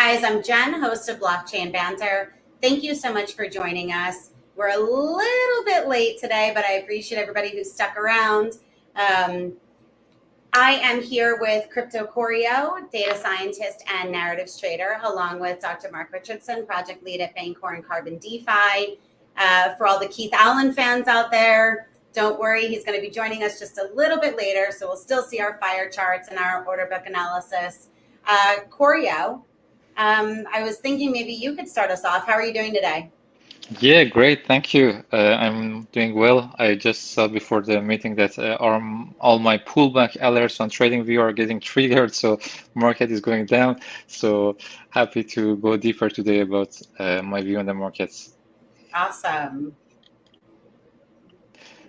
guys, I'm Jen, host of Blockchain Banter. Thank you so much for joining us. We're a little bit late today, but I appreciate everybody who stuck around. I am here with Crypto Koryo, data scientist and narratives trader, along with Dr. Mark Richardson, project lead at Bancor and Carbon DeFi. For all the Keith Allen fans out there, don't worry, he's going to be joining us just a little bit later, so we'll still see our fire charts and our order book analysis. Koryo, I was thinking maybe you could start us off. How are you doing today? Yeah, great. Thank you. I'm doing well. I just saw before the meeting that all my pullback alerts on TradingView are getting triggered, so market is going down. So happy to go deeper today about my view on the markets. Awesome.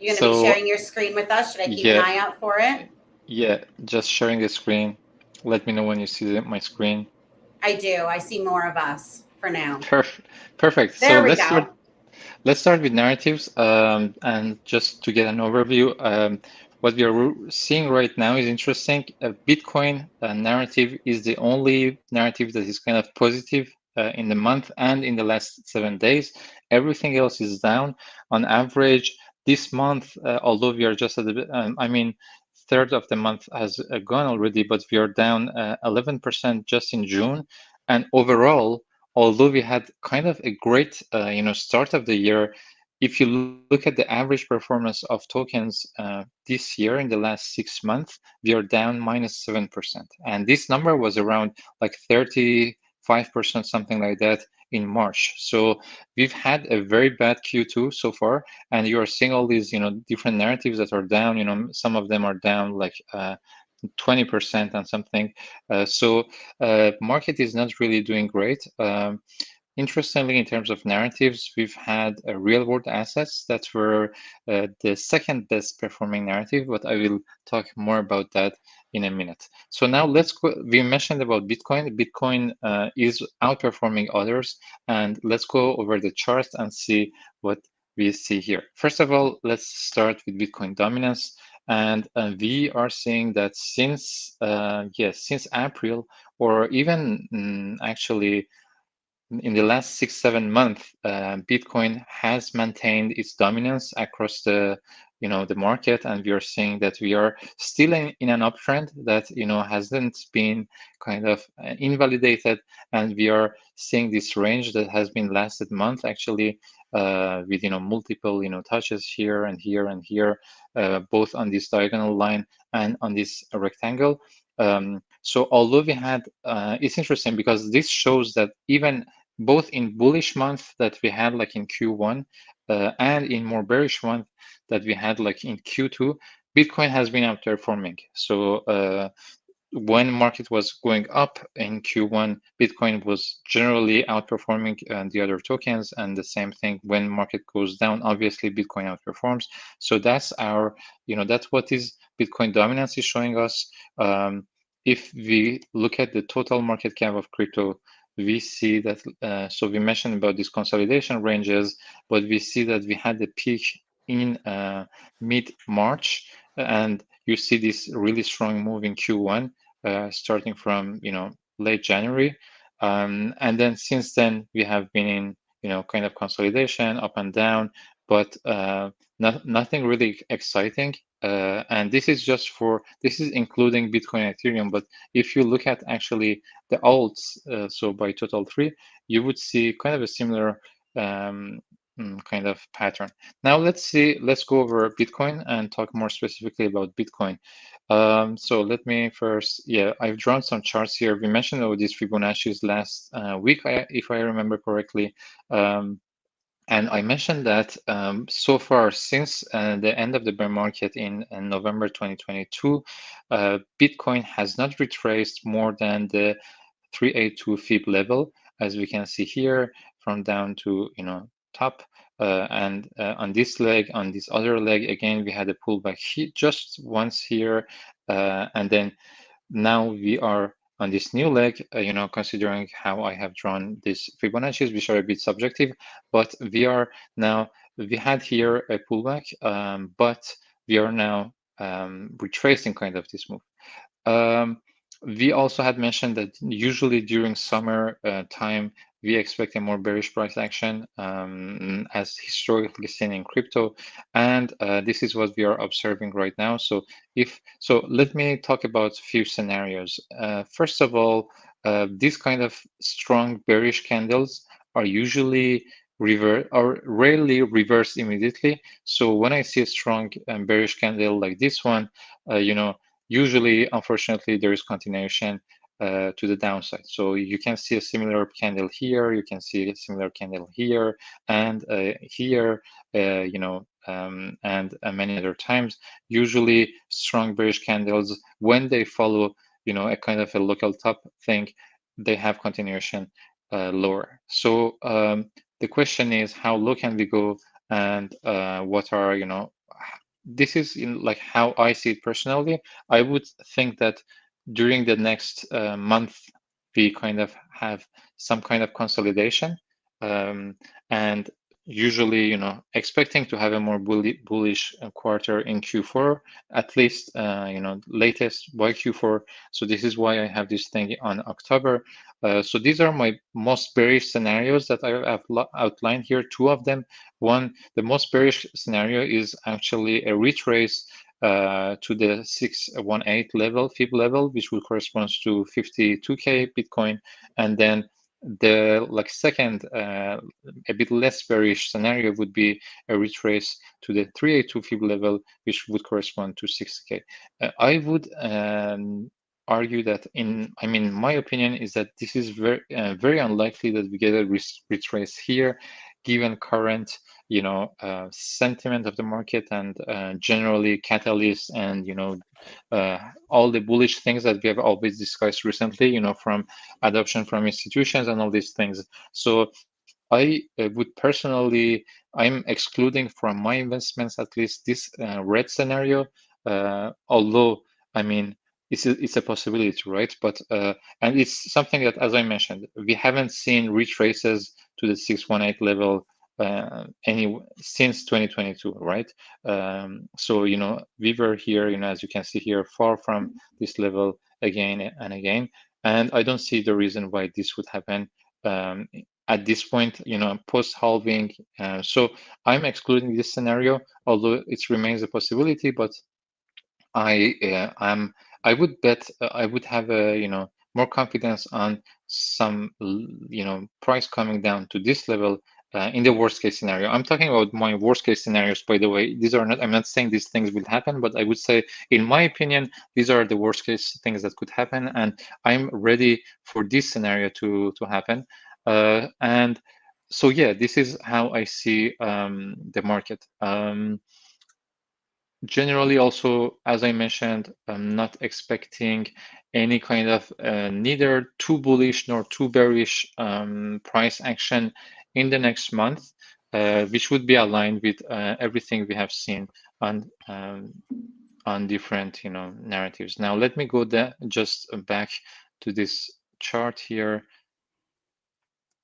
You're going to be So sharing your screen with us. Should I keep an yeah, eye out for it? yeah, just sharing the screen. Let me know when you see my screen. I do. I see more of us for now. Perfect. So There we go. Let's start with narratives, and just to get an overview, what we are seeing right now is interesting. Bitcoin narrative is the only narrative that is kind of positive in the month and in the last 7 days. Everything else is down. On average, this month, although we are just at the, third of the month has gone already, but we are down 11% just in June. And overall, although we had kind of a great start of the year, if you look at the average performance of tokens this year in the last 6 months, we are down -7%. And this number was around like 35%, something like that in March. So we've had a very bad Q2 so far, and you are seeing all these different narratives that are down. Some of them are down like 20% and something. So market is not really doing great. Interestingly, in terms of narratives, we've had real-world assets that were the second best performing narrative, but I will talk more about that in a minute. So now let's go. We mentioned about Bitcoin. Bitcoin is outperforming others, and let's go over the chart and see what we see here. First of all, let's start with Bitcoin dominance. And we are seeing that since April, or even actually in the last 6-7 months, Bitcoin has maintained its dominance across the market, and we are seeing that we are still in an uptrend that hasn't been kind of invalidated, and we are seeing this range that has been lasted month actually with multiple touches here and here and here, both on this diagonal line and on this rectangle. So although we had, it's interesting because this shows that even both in bullish month that we had like in Q1 and in more bearish month that we had like in Q2, Bitcoin has been outperforming. So when market was going up in Q1, Bitcoin was generally outperforming the other tokens, and the same thing when market goes down, obviously Bitcoin outperforms. So that's that's what is Bitcoin dominance is showing us. If we look at the total market cap of crypto, we see that, so we mentioned about these consolidation ranges, but we see that we had the peak in mid-March, and you see this really strong move in Q1, starting from late January, and then since then we have been in kind of consolidation up and down, but nothing really exciting. And this is including Bitcoin and Ethereum. But if you look at actually the alts, so by total three, you would see kind of a similar kind of pattern. Now let's go over Bitcoin and talk more specifically about Bitcoin. So let me first, I've drawn some charts here. We mentioned all these Fibonacci's last week, if I remember correctly. And I mentioned that so far, since the end of the bear market in November 2022, Bitcoin has not retraced more than the 382 Fib level, as we can see here, from down to top. And on this leg, on this other leg, again, we had a pullback just once here, and then now we are on this new leg, considering how I have drawn these Fibonacci's, which are a bit subjective, but we had here a pullback, but we are now retracing kind of this move. We also had mentioned that usually during summer time, we expect a more bearish price action, as historically seen in crypto, and this is what we are observing right now. So let me talk about a few scenarios. First of all, these kind of strong bearish candles are usually rarely reverse immediately. So when I see a strong bearish candle like this one, usually, unfortunately, there is continuation to the downside. So you can see a similar candle here, you can see a similar candle here, and here, and many other times. Usually, strong bearish candles, when they follow, a kind of a local top thing, they have continuation lower. So the question is, how low can we go, and what are, this is in like how I see it personally. I would think that during the next month, we kind of have some kind of consolidation, and usually, expecting to have a more bullish quarter in Q4, at least, latest by Q4. So this is why I have this thing on October. So these are my most bearish scenarios that I have outlined here. Two of them. One, the most bearish scenario is actually a retrace to the 618 level, fib level, which will correspond to 52K Bitcoin, and then the second, a bit less bearish scenario would be a retrace to the 382 fib level, which would correspond to 6K. I would argue that my opinion is that this is very unlikely that we get a retrace here, given current sentiment of the market and generally catalysts and all the bullish things that we have always discussed recently, from adoption from institutions and all these things. So I would personally, I'm excluding from my investments at least this red scenario, although it's a possibility, right? But and it's something that, as I mentioned, we haven't seen retraces to the 618 level any since 2022, right? So we were here, as you can see here, far from this level again and again, and I don't see the reason why this would happen at this point, post halving. So I'm excluding this scenario, although it remains a possibility. But I would bet I would have a more confidence on some price coming down to this level in the worst case scenario. I'm talking about my worst case scenarios, by the way. These are not, I'm not saying these things will happen, but I would say, in my opinion, these are the worst case things that could happen, and I'm ready for this scenario to happen. And so yeah, this is how I see the market. Generally, also, as I mentioned, I'm not expecting any kind of neither too bullish nor too bearish price action in the next month, which would be aligned with everything we have seen on different narratives. Now, let me go just back to this chart here.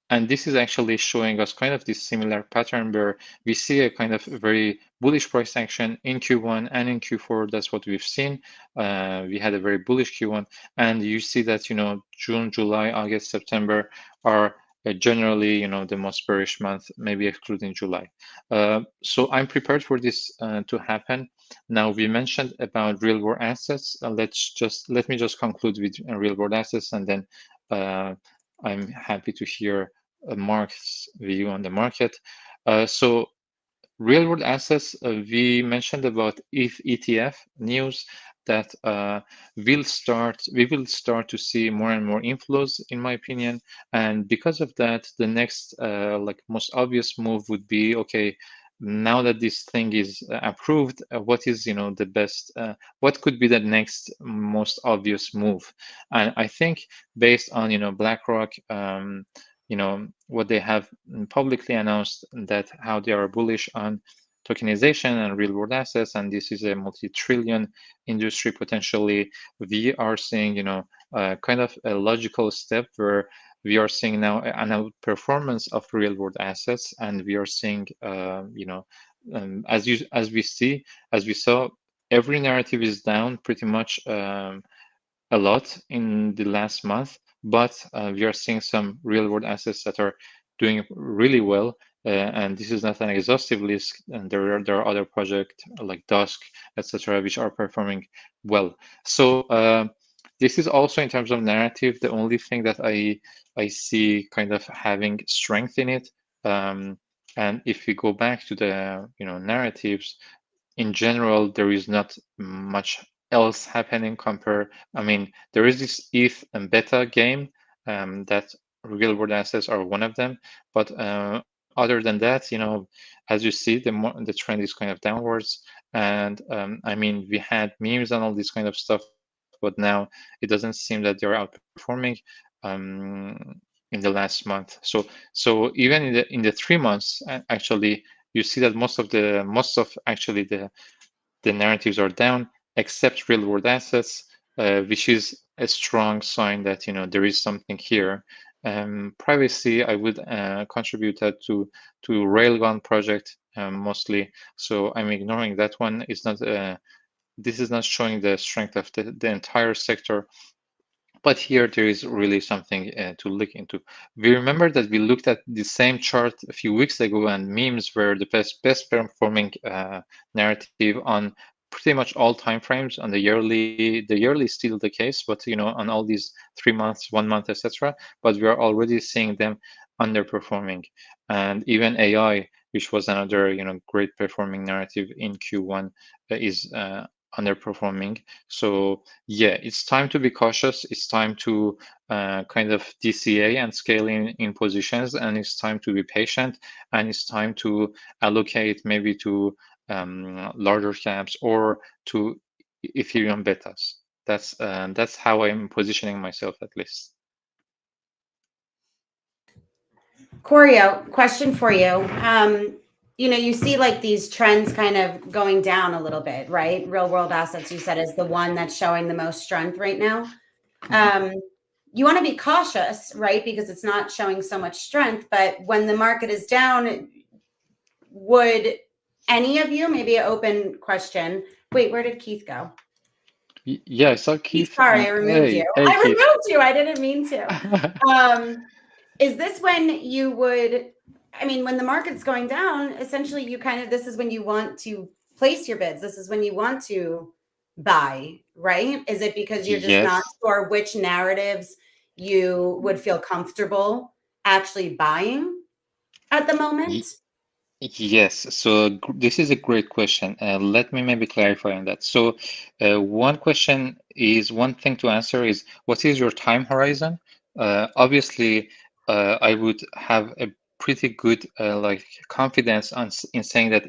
And this is actually showing us kind of this similar pattern where we see a kind of very bullish price action in Q1 and in Q4. That's what we've seen. We had a very bullish Q1, and you see that June, July, August, September are generally the most bearish month, maybe excluding July. So I'm prepared for this to happen. Now, we mentioned about real world assets. Let me just conclude with real world assets, and then I'm happy to hear Mark's view on the market. So real world assets, we mentioned about ETH ETF news that we will start to see more and more inflows, in my opinion. And because of that, the next most obvious move would be, okay, now that this thing is approved, what is the best, what could be the next most obvious move? And I think, based on BlackRock, what they have publicly announced, that how they are bullish on tokenization and real world assets, and this is a multi-trillion industry potentially. We are seeing kind of a logical step where we are seeing now an outperformance of real world assets, and we are seeing as we saw, every narrative is down pretty much a lot in the last month, but we are seeing some real world assets that are doing really well. And this is not an exhaustive list, and there are other projects like Dusk, etc., which are performing well. So this is also in terms of narrative, the only thing that I see kind of having strength in it. And if we go back to the narratives, in general, there is not much else happening compare. I mean, there is this ETH and beta game that real world assets are one of them, but other than that, as you see, the trend is kind of downwards. And I mean, we had memes and all this kind of stuff, but now it doesn't seem that they're outperforming in the last month. So even in the 3 months, actually, you see that most of actually the narratives are down, except real world assets, which is a strong sign that there is something here. Privacy, I would contribute that to Railgun project mostly. So I'm ignoring that one. It's not. This is not showing the strength of the entire sector. But here there is really something to look into. We remember that we looked at the same chart a few weeks ago, and memes were the best performing narrative on pretty much all time frames. On the yearly is still the case, but on all these 3 months, 1 month, etc. But we are already seeing them underperforming, and even AI, which was another great performing narrative in Q1, is underperforming. So yeah, it's time to be cautious. It's time to kind of DCA and scale in positions, and it's time to be patient, and it's time to allocate maybe to larger caps or to Ethereum betas. That's how I'm positioning myself, at least. Koryo, question for you. You see like these trends kind of going down a little bit, right? Real world assets, you said, is the one that's showing the most strength right now. You want to be cautious, right? Because it's not showing so much strength. But when the market is down, would any of you, maybe an open question. Wait, where did Keith go? Yeah, I saw Keith. Sorry, I removed you. Hey, I Keith. removed you. I didn't mean to. Is this when you would, I mean, when the market's going down, essentially this is when you want to place your bids. This is when you want to buy, right? Is it because you're just not sure which narratives you would feel comfortable actually buying at the moment? Yes, so this is a great question. Let me maybe clarify on that. So, one thing to answer is, what is your time horizon? Obviously, I would have a pretty good confidence in saying that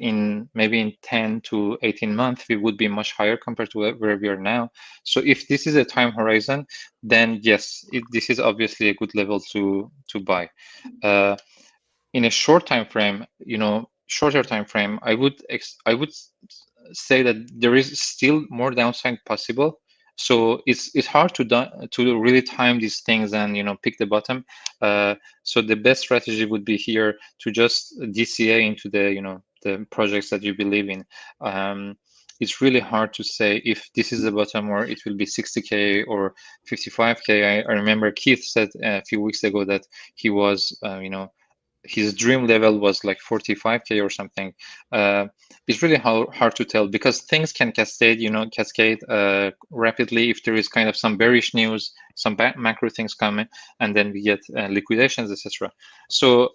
maybe in 10 to 18 months we would be much higher compared to where we are now. So if this is a time horizon, then yes, this is obviously a good level to buy. In a shorter time frame, I would say that there is still more downside possible. So it's hard to really time these things and pick the bottom. So the best strategy would be here to just DCA into the projects that you believe in. It's really hard to say if this is the bottom or it will be 60K or 55K. I remember Keith said a few weeks ago that he was his dream level was like 45K or something. It's really hard to tell because things can cascade rapidly if there is kind of some bearish news, some macro things coming, and then we get liquidations, etc. So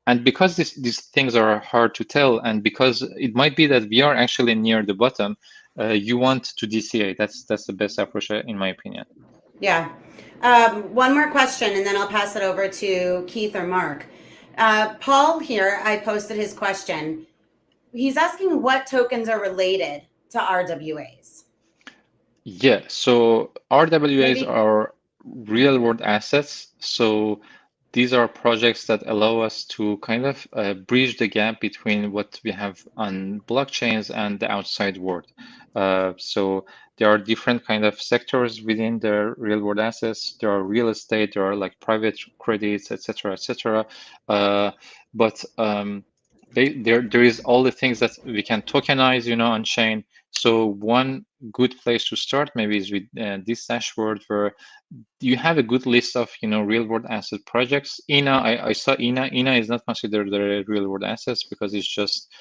and because these things are hard to tell, and because it might be that we are actually near the bottom, you want to DCA. That's the best approach, in my opinion. Yeah. One more question, and then I'll pass it over to Keith or Mark. Paul here, I posted his question. He's asking what tokens are related to RWAs. Yeah, so RWAs are real world assets. So these are projects that allow us to kind of bridge the gap between what we have on blockchains and the outside world. So there are different kind of sectors within the real world assets. There are real estate, there are like private credits, etc., etc. But there is all the things that we can tokenize, on chain. So one good place to start maybe is with this dashboard, where you have a good list of real world asset projects. INA, I saw INA is not considered the real world assets because it's just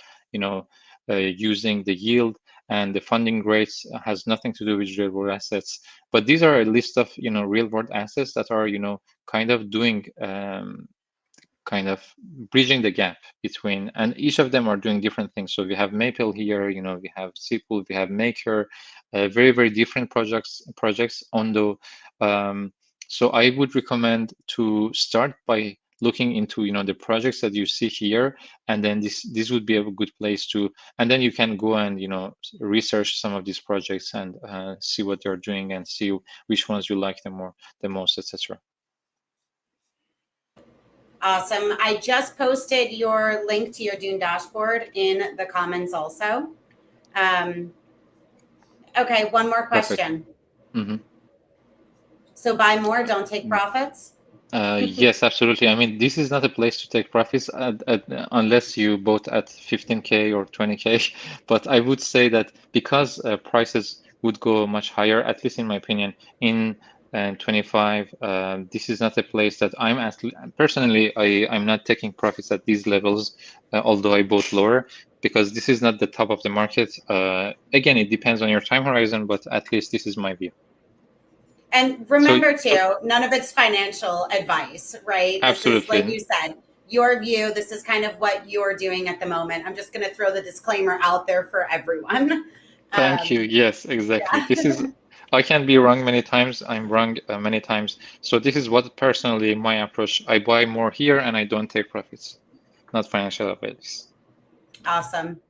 using the yield, and the funding rates has nothing to do with real world assets. But these are a list of real world assets that are kind of doing kind of bridging the gap between, and each of them are doing different things. So we have Maple here, we have SQL, we have Maker, very, very different projects on the. So I would recommend to start by looking into the projects that you see here, and then this would be a good place to, and then you can go and research some of these projects and see what they're doing and see which ones you like the most, etc. Awesome. I just posted your link to your Dune dashboard in the comments also. Okay, one more question. Mm-hmm. So buy more, don't take profits? Yes, absolutely. I mean, this is not a place to take profits unless you bought at 15K or 20K. But I would say that because prices would go much higher, at least in my opinion, in 25, this is not a place that personally, I'm not taking profits at these levels, although I bought lower, because this is not the top of the market. Again, it depends on your time horizon, but at least this is my view. And remember too, none of it's financial advice, right? Absolutely. This is, like you said, your view. This is kind of what you're doing at the moment. I'm just going to throw the disclaimer out there for everyone. Thank you. Yes, exactly. Yeah. This is, I can be wrong many times. I'm wrong many times. So this is what personally my approach. I buy more here and I don't take profits, not financial advice. Awesome.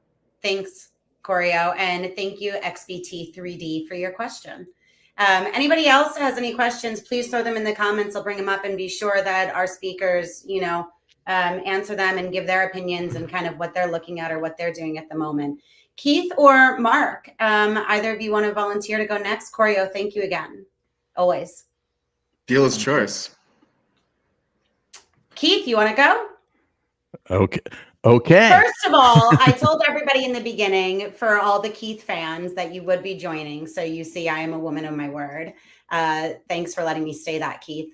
Thanks, Koryo. And thank you, XBT3D, for your question. Anybody else has any questions, please throw them in the comments. I'll bring them up and be sure that our speakers, answer them and give their opinions and kind of what they're looking at or what they're doing at the moment. Keith or Mark, either of you want to volunteer to go next? Koryo, thank you again. Always. Dealer's choice. Keith, you want to go? Okay. First of all, I told everybody in the beginning, for all the Keith fans, that you would be joining. So you see, I am a woman of my word. Thanks for letting me say that, Keith.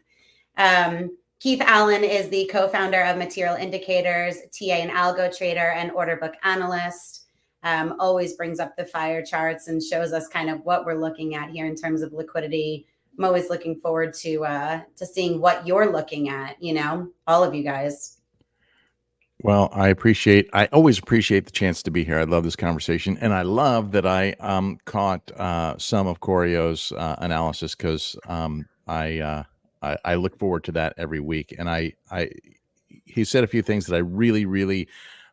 Keith Allen is the co-founder of Material Indicators, TA and algo trader, and order book analyst. Always brings up the fire charts and shows us kind of what we're looking at here in terms of liquidity. I'm always looking forward to seeing what you're looking at, all of you guys. Well, I always appreciate the chance to be here. I love this conversation, and I love that I caught some of Koryo's analysis, because I look forward to that every week. And he said a few things that I really, really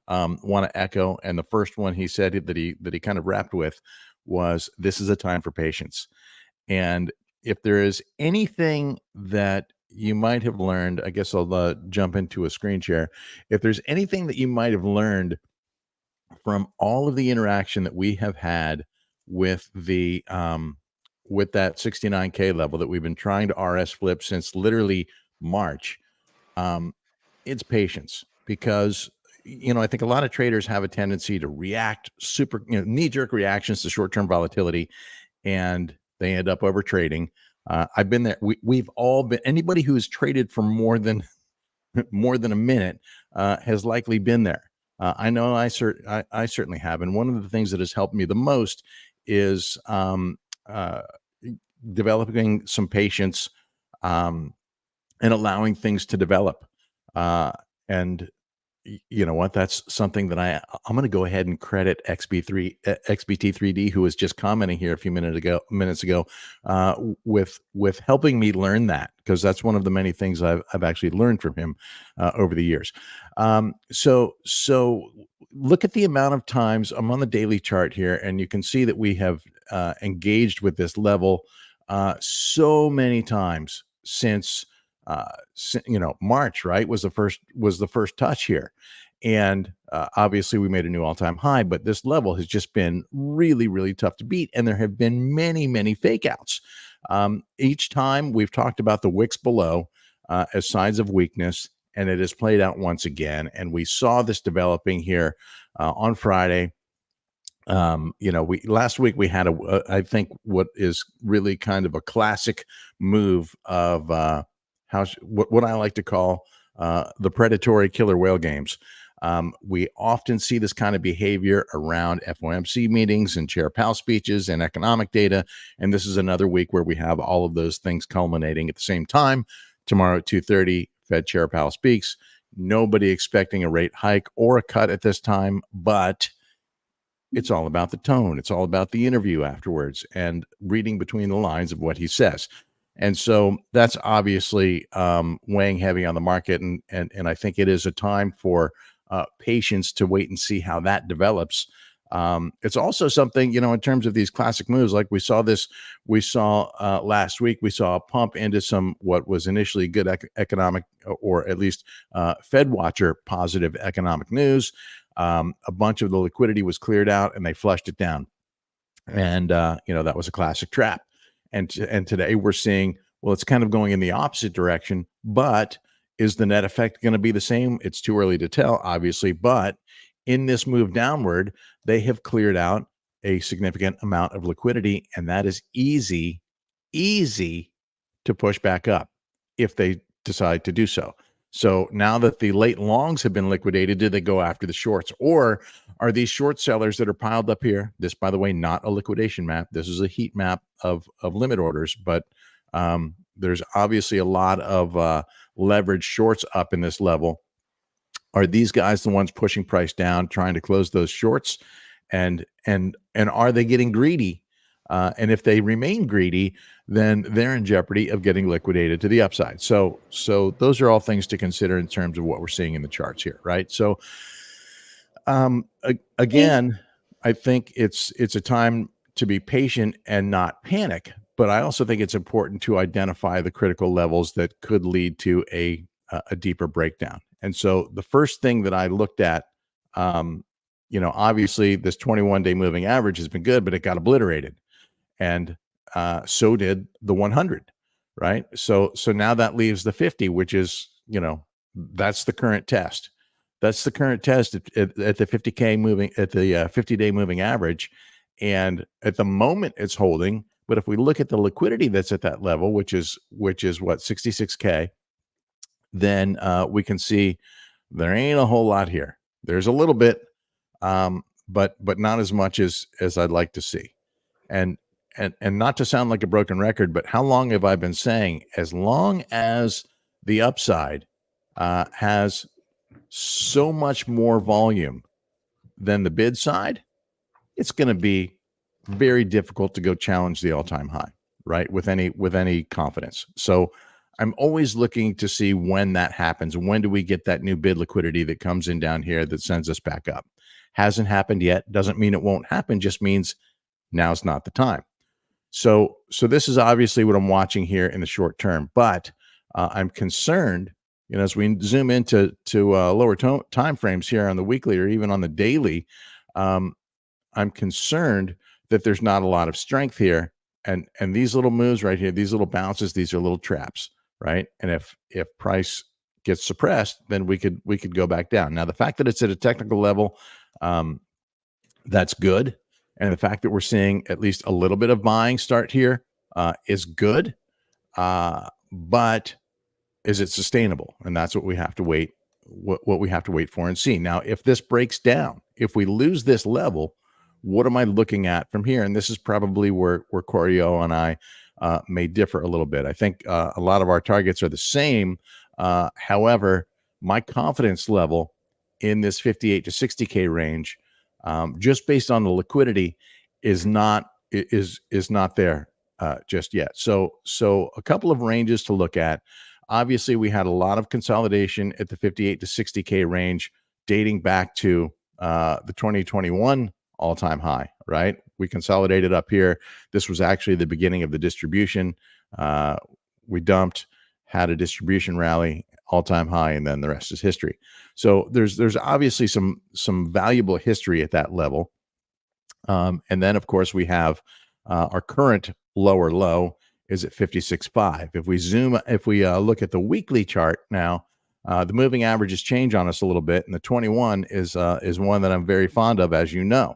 want to echo. And the first one he said that he kind of wrapped with was, "This is a time for patience." And if there is anything that you might have learned, I guess I'll jump into a screen share. If there's anything that you might have learned from all of the interaction that we have had with the with that 69K level that we've been trying to RS flip since literally March, it's patience. Because I think a lot of traders have a tendency to react super knee-jerk reactions to short-term volatility, and they end up over trading. I've been there. We've all been. Anybody who has traded for more than a minute has likely been there. I know I certainly have. And one of the things that has helped me the most is developing some patience and allowing things to develop. And you know what? That's something that I'm going to go ahead and credit XBT3D, who was just commenting here a few minutes ago, with helping me learn that, because that's one of the many things I've actually learned from him over the years. So look at the amount of times I'm on the daily chart here, and you can see that we have engaged with this level so many times since March, right, was the first touch here. And obviously we made a new all-time high, but this level has just been really, really tough to beat. And there have been many, many fake outs. Each time we've talked about the wicks below as signs of weakness, and it has played out once again. And we saw this developing here on Friday. Last week we had I think what is really kind of a classic move of what I like to call the predatory killer whale games. We often see this kind of behavior around FOMC meetings and Chair Powell speeches and economic data. And this is another week where we have all of those things culminating at the same time. Tomorrow at 2:30, Fed Chair Powell speaks. Nobody expecting a rate hike or a cut at this time, but it's all about the tone. It's all about the interview afterwards and reading between the lines of what he says. And so that's obviously weighing heavy on the market. And I think it is a time for patience to wait and see how that develops. It's also something, in terms of these classic moves, like we saw last week, we saw a pump into what was initially good economic, or at least Fed watcher positive economic news. A bunch of the liquidity was cleared out and they flushed it down. And, that was a classic trap. And today we're seeing, well, it's kind of going in the opposite direction, but is the net effect going to be the same? It's too early to tell, obviously, but in this move downward, they have cleared out a significant amount of liquidity, and that is easy to push back up if they decide to do so. So now that the late longs have been liquidated, do they go after the shorts? Or are these short sellers that are piled up here? This, by the way, not a liquidation map. This is a heat map of limit orders, but there's obviously a lot of leverage shorts up in this level. Are these guys the ones pushing price down, trying to close those shorts? And are they getting greedy? And if they remain greedy, then they're in jeopardy of getting liquidated to the upside. So those are all things to consider in terms of what we're seeing in the charts here, right? So again, I think it's a time to be patient and not panic. But I also think it's important to identify the critical levels that could lead to a deeper breakdown. And so the first thing that I looked at, obviously this 21-day moving average has been good, but it got obliterated. And so did the 100, right? So now that leaves the 50, which is, that's the current test. That's the current test at the 50K moving, at the 50-day moving average. And at the moment it's holding. But if we look at the liquidity that's at that level, which is what, 66K, then we can see there ain't a whole lot here. There's a little bit, but not as much as I'd like to see. And not to sound like a broken record, but how long have I been saying, as long as the upside has so much more volume than the bid side, it's going to be very difficult to go challenge the all-time high, right? With any confidence. So I'm always looking to see when that happens. When do we get that new bid liquidity that comes in down here that sends us back up? Hasn't happened yet. Doesn't mean it won't happen. Just means now's not the time. So this is obviously what I'm watching here in the short term, but I'm concerned, as we zoom into lower time frames here on the weekly or even on the daily, I'm concerned that there's not a lot of strength here. And these little moves right here, these little bounces, these are little traps, right? And if price gets suppressed, then we could go back down. Now, the fact that it's at a technical level, that's good. And the fact that we're seeing at least a little bit of buying start here is good. But is it sustainable? And that's what we have to wait, what we have to wait for and see. Now, if this breaks down, if we lose this level, what am I looking at from here? And this is probably where Koryo and I may differ a little bit. I think a lot of our targets are the same. However, my confidence level in this 58 to 60K range, just based on the liquidity, is not there just yet. So a couple of ranges to look at. Obviously, we had a lot of consolidation at the 58 to 60K range dating back to the 2021 all-time high, right? We consolidated up here. This was actually the beginning of the distribution. We dumped, had a distribution rally, all-time high, and then the rest is history. So there's obviously some valuable history at that level. And then, of course, we have our current lower low is at 56.5. If we look at the weekly chart now, the moving averages change on us a little bit, and the 21 is one that I'm very fond of, as you know.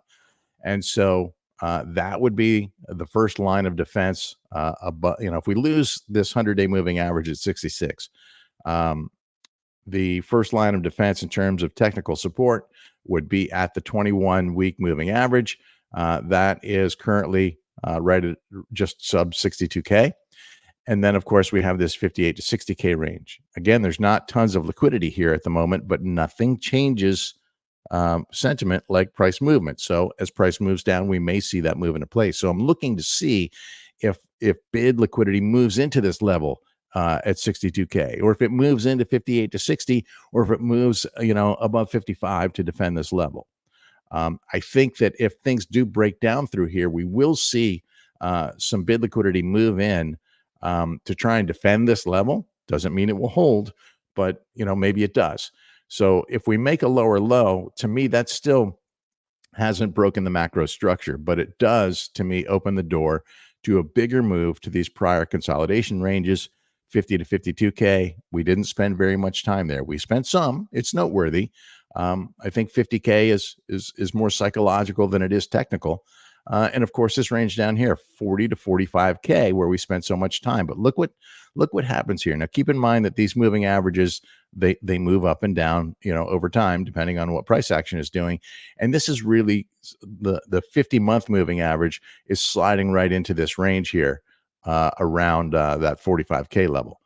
And so that would be the first line of defense. If we lose this 100-day moving average at 66, the first line of defense in terms of technical support would be at the 21-week moving average. That is currently right at just sub 62K. And then, of course, we have this 58 to 60K range. Again, there's not tons of liquidity here at the moment, but nothing changes sentiment like price movement. So as price moves down, we may see that move into place. So I'm looking to see if bid liquidity moves into this level at 62K, or if it moves into 58 to 60, or if it moves, above 55 to defend this level. I think that if things do break down through here, we will see some bid liquidity move in to try and defend this level. Doesn't mean it will hold, but maybe it does. So if we make a lower low, to me, that still hasn't broken the macro structure, but it does, to me, open the door to a bigger move to these prior consolidation ranges, 50 to 52K. We didn't spend very much time there. We spent some. It's noteworthy. I think 50K is more psychological than it is technical. And of course, this range down here, 40 to 45K, where we spent so much time. But look what happens here. Now, keep in mind that these moving averages, they move up and down, over time, depending on what price action is doing. And this is really the 50-month moving average is sliding right into this range here around that 45K level.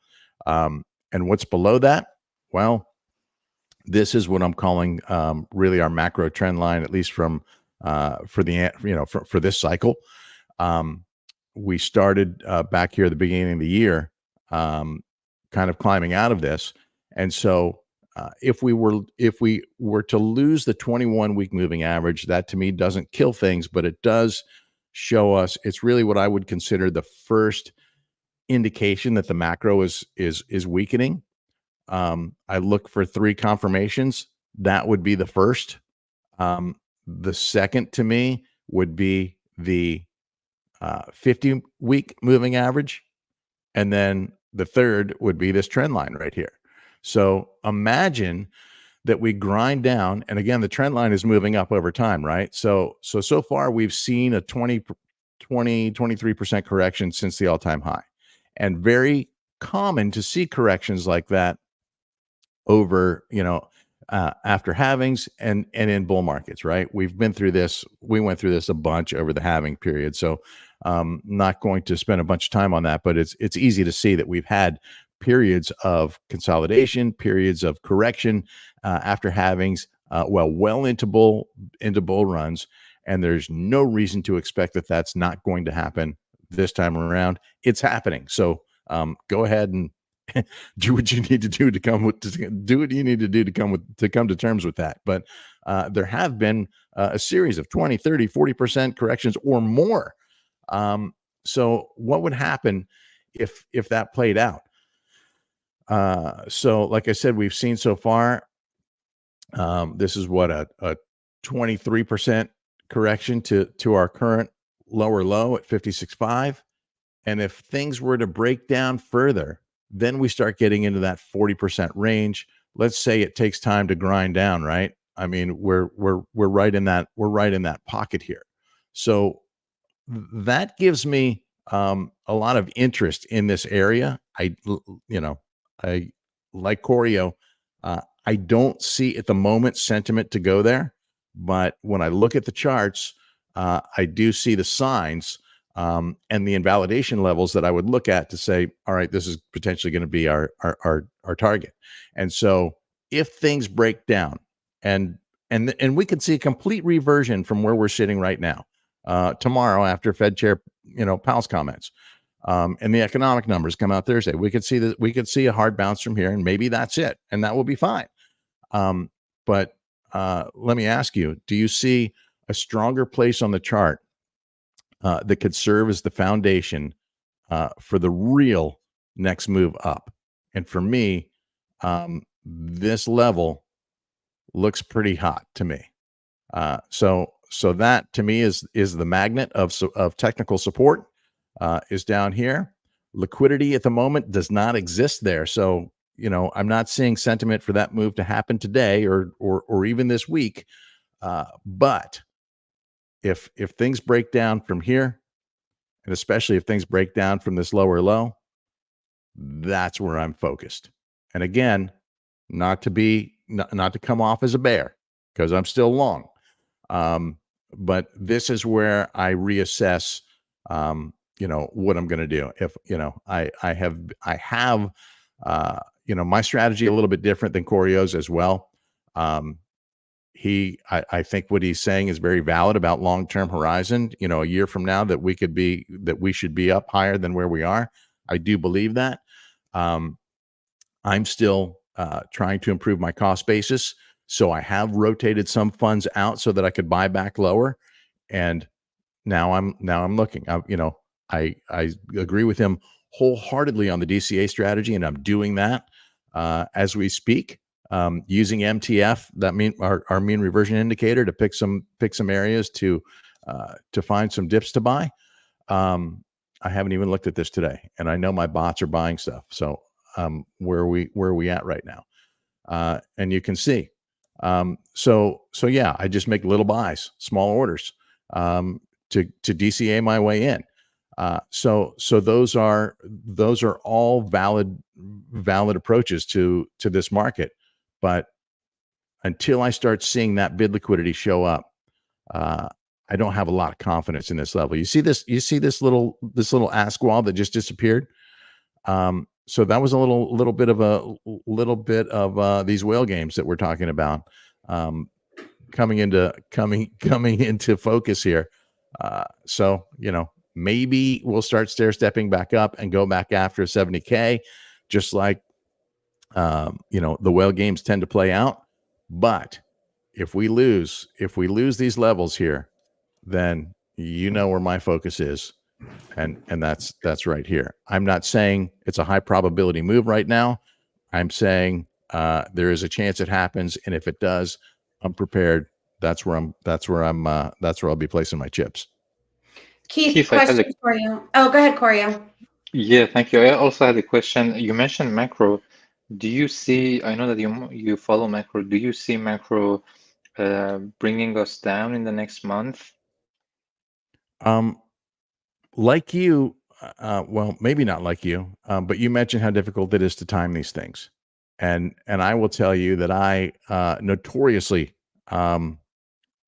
And what's below that? Well, this is what I'm calling really our macro trend line, at least from for this cycle. We started back here at the beginning of the year, kind of climbing out of this. And so if we were to lose the 21-week moving average, that to me doesn't kill things, but it does show us it's really what I would consider the first indication that the macro is weakening. I look for 3 confirmations. That would be the first. The second to me would be the 50-week moving average. And then the third would be this trend line right here. So imagine that we grind down. And again, the trend line is moving up over time, right? So far we've seen a 23% correction since the all-time high. And very common to see corrections like that over, after halvings and in bull markets, right? We've been through this. We went through this a bunch over the halving period. So not going to spend a bunch of time on that, but it's easy to see that we've had periods of consolidation, periods of correction after halvings, well into bull runs. And there's no reason to expect that that's not going to happen this time around. It's happening. So go ahead and do what you need to do to come to terms with that. But there have been a series of 20, 30, 40% corrections or more. So what would happen if that played out? So like I said, we've seen so far, this is what a 23% correction to our current lower low at 56.5. And if things were to break down further, then we start getting into that 40% range. Let's say it takes time to grind down, right? I mean, we're right in that pocket here. So that gives me a lot of interest in this area. I like Koryo. I don't see at the moment sentiment to go there, but when I look at the charts, I do see the signs and the invalidation levels that I would look at to say, all right, this is potentially going to be our target. And so if things break down and we could see a complete reversion from where we're sitting right now, tomorrow after Fed Chair, Powell's comments, and the economic numbers come out Thursday, we could see a hard bounce from here, and maybe that's it, and that will be fine. But let me ask you, do you see a stronger place on the chart that could serve as the foundation for the real next move up? And for me, this level looks pretty hot to me. So that to me is the magnet of technical support is down here. Liquidity at the moment does not exist there. So, I'm not seeing sentiment for that move to happen today or even this week. But if things break down from here, and especially if things break down from this lower low, that's where I'm focused. And again, not to come off as a bear, because I'm still long. But this is where I reassess, what I'm going to do. If, I have, my strategy a little bit different than Koryo's as well. I think what he's saying is very valid about long-term horizon. A year from now that we should be up higher than where we are. I do believe that. I'm still trying to improve my cost basis. So I have rotated some funds out so that I could buy back lower. And now I'm looking. I agree with him wholeheartedly on the DCA strategy, and I'm doing that as we speak. Using MTF, that mean our mean reversion indicator, to pick some areas to find some dips to buy. I haven't even looked at this today, and I know my bots are buying stuff. So where are we at right now? And you can see. So yeah, I just make little buys, small orders, to DCA my way in. So those are all valid approaches to this market. But until I start seeing that bid liquidity show up, I don't have a lot of confidence in this level. You see this little ask wall that just disappeared. So that was a little bit of these whale games that we're talking about, coming into focus here. So maybe we'll start stair stepping back up and go back after 70K, just like the whale games tend to play out. But if we lose these levels here, then where my focus is. And that's right here. I'm not saying it's a high probability move right now. I'm saying there is a chance it happens, and if it does, I'm prepared. That's where I'll be placing my chips. Keith, question for you. Oh, go ahead, Koryo. Yeah, thank you. I also had a question. You mentioned macro. Do you see? I know that you follow macro. Do you see macro bringing us down in the next month? Like you, well, maybe not like you, but you mentioned how difficult it is to time these things, and I will tell you that I notoriously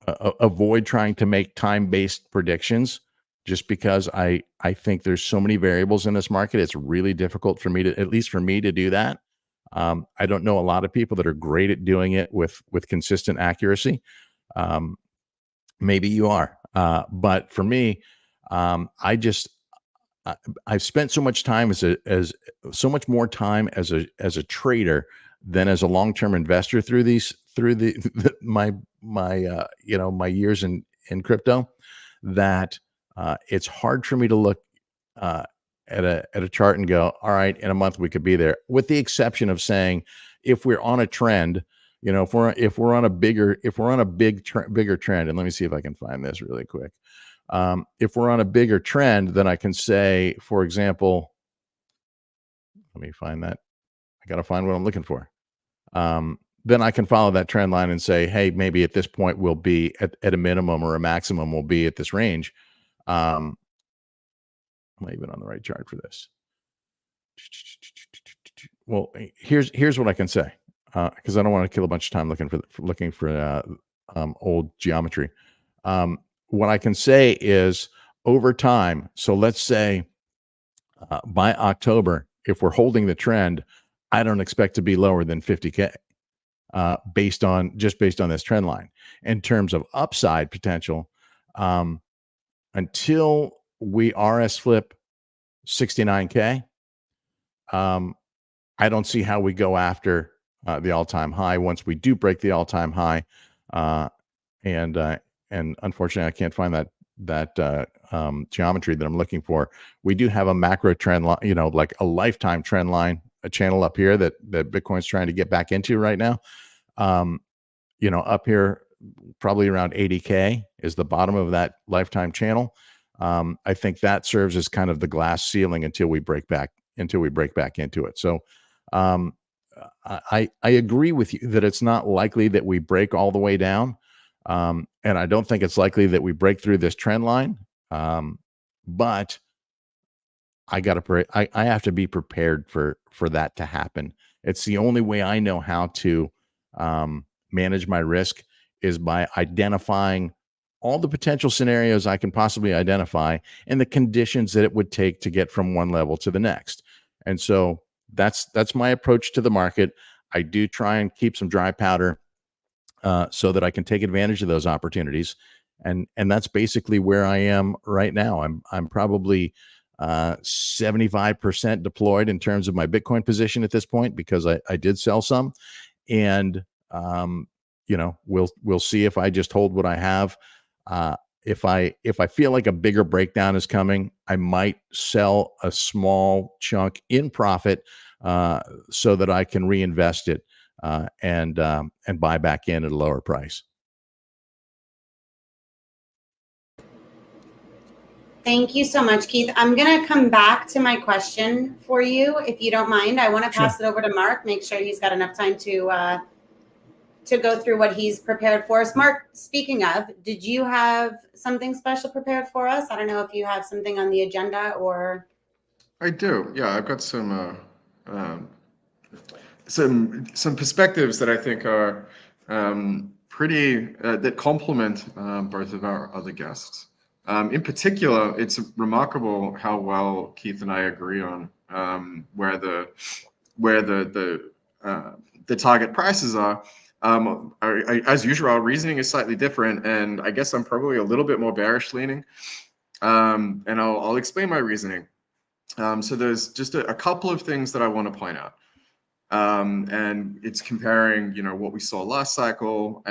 avoid trying to make time-based predictions, just because I think there's so many variables in this market. It's really difficult for me to do that. I don't know a lot of people that are great at doing it with consistent accuracy. Maybe you are, but for me, I've spent so much time so much more time as a trader than as a long-term investor through my years in crypto, that it's hard for me to look at a chart and go, all right, in a month we could be there, with the exception of saying, if we're on a trend, if we're on a bigger trend, and let me see if I can find this really quick. If we're on a bigger trend, then I can say, for example, let me find that. I got to find what I'm looking for. Then I can follow that trend line and say, hey, maybe at this point we'll be at a minimum, or a maximum will be at this range. Am I even on the right chart for this? Well, here's what I can say, because I don't want to kill a bunch of time looking for old geometry. What I can say is, over time, so let's say by October, if we're holding the trend, I don't expect to be lower than 50K, based on this trend line. In terms of upside potential, until we RS flip 69K, I don't see how we go after the all-time high once we do break the all-time high. And unfortunately, I can't find that geometry that I'm looking for. We do have a macro trend line, like a lifetime trend line, a channel up here that Bitcoin's trying to get back into right now. Up here, probably around 80K is the bottom of that lifetime channel. I think that serves as kind of the glass ceiling until we break back into it. So I agree with you that it's not likely that we break all the way down. And I don't think it's likely that we break through this trend line. But I have to be prepared for that to happen. It's the only way I know how to manage my risk is by identifying all the potential scenarios I can possibly identify and the conditions that it would take to get from one level to the next. And so that's my approach to the market. I do try and keep some dry powder so that I can take advantage of those opportunities. And that's basically where I am right now. I'm probably 75% deployed in terms of my Bitcoin position at this point because I did sell some, and we'll see if I just hold what I have. If I feel like a bigger breakdown is coming, I might sell a small chunk in profit so that I can reinvest it and buy back in at a lower price. Thank you so much, Keith. I'm going to come back to my question for you, if you don't mind. I want to pass it over to Mark, make sure he's got enough time to go through what he's prepared for us. Mark, speaking of, did you have something special prepared for us? I don't know if you have something on the agenda or... I do. Yeah, I've got some perspectives that I think are pretty that complement both of our other guests. In particular, it's remarkable how well Keith and I agree on where the target prices are. As usual, our reasoning is slightly different, and I guess I'm probably a little bit more bearish leaning. And I'll explain my reasoning. So there's just a couple of things that I want to point out. And it's comparing, what we saw last cycle,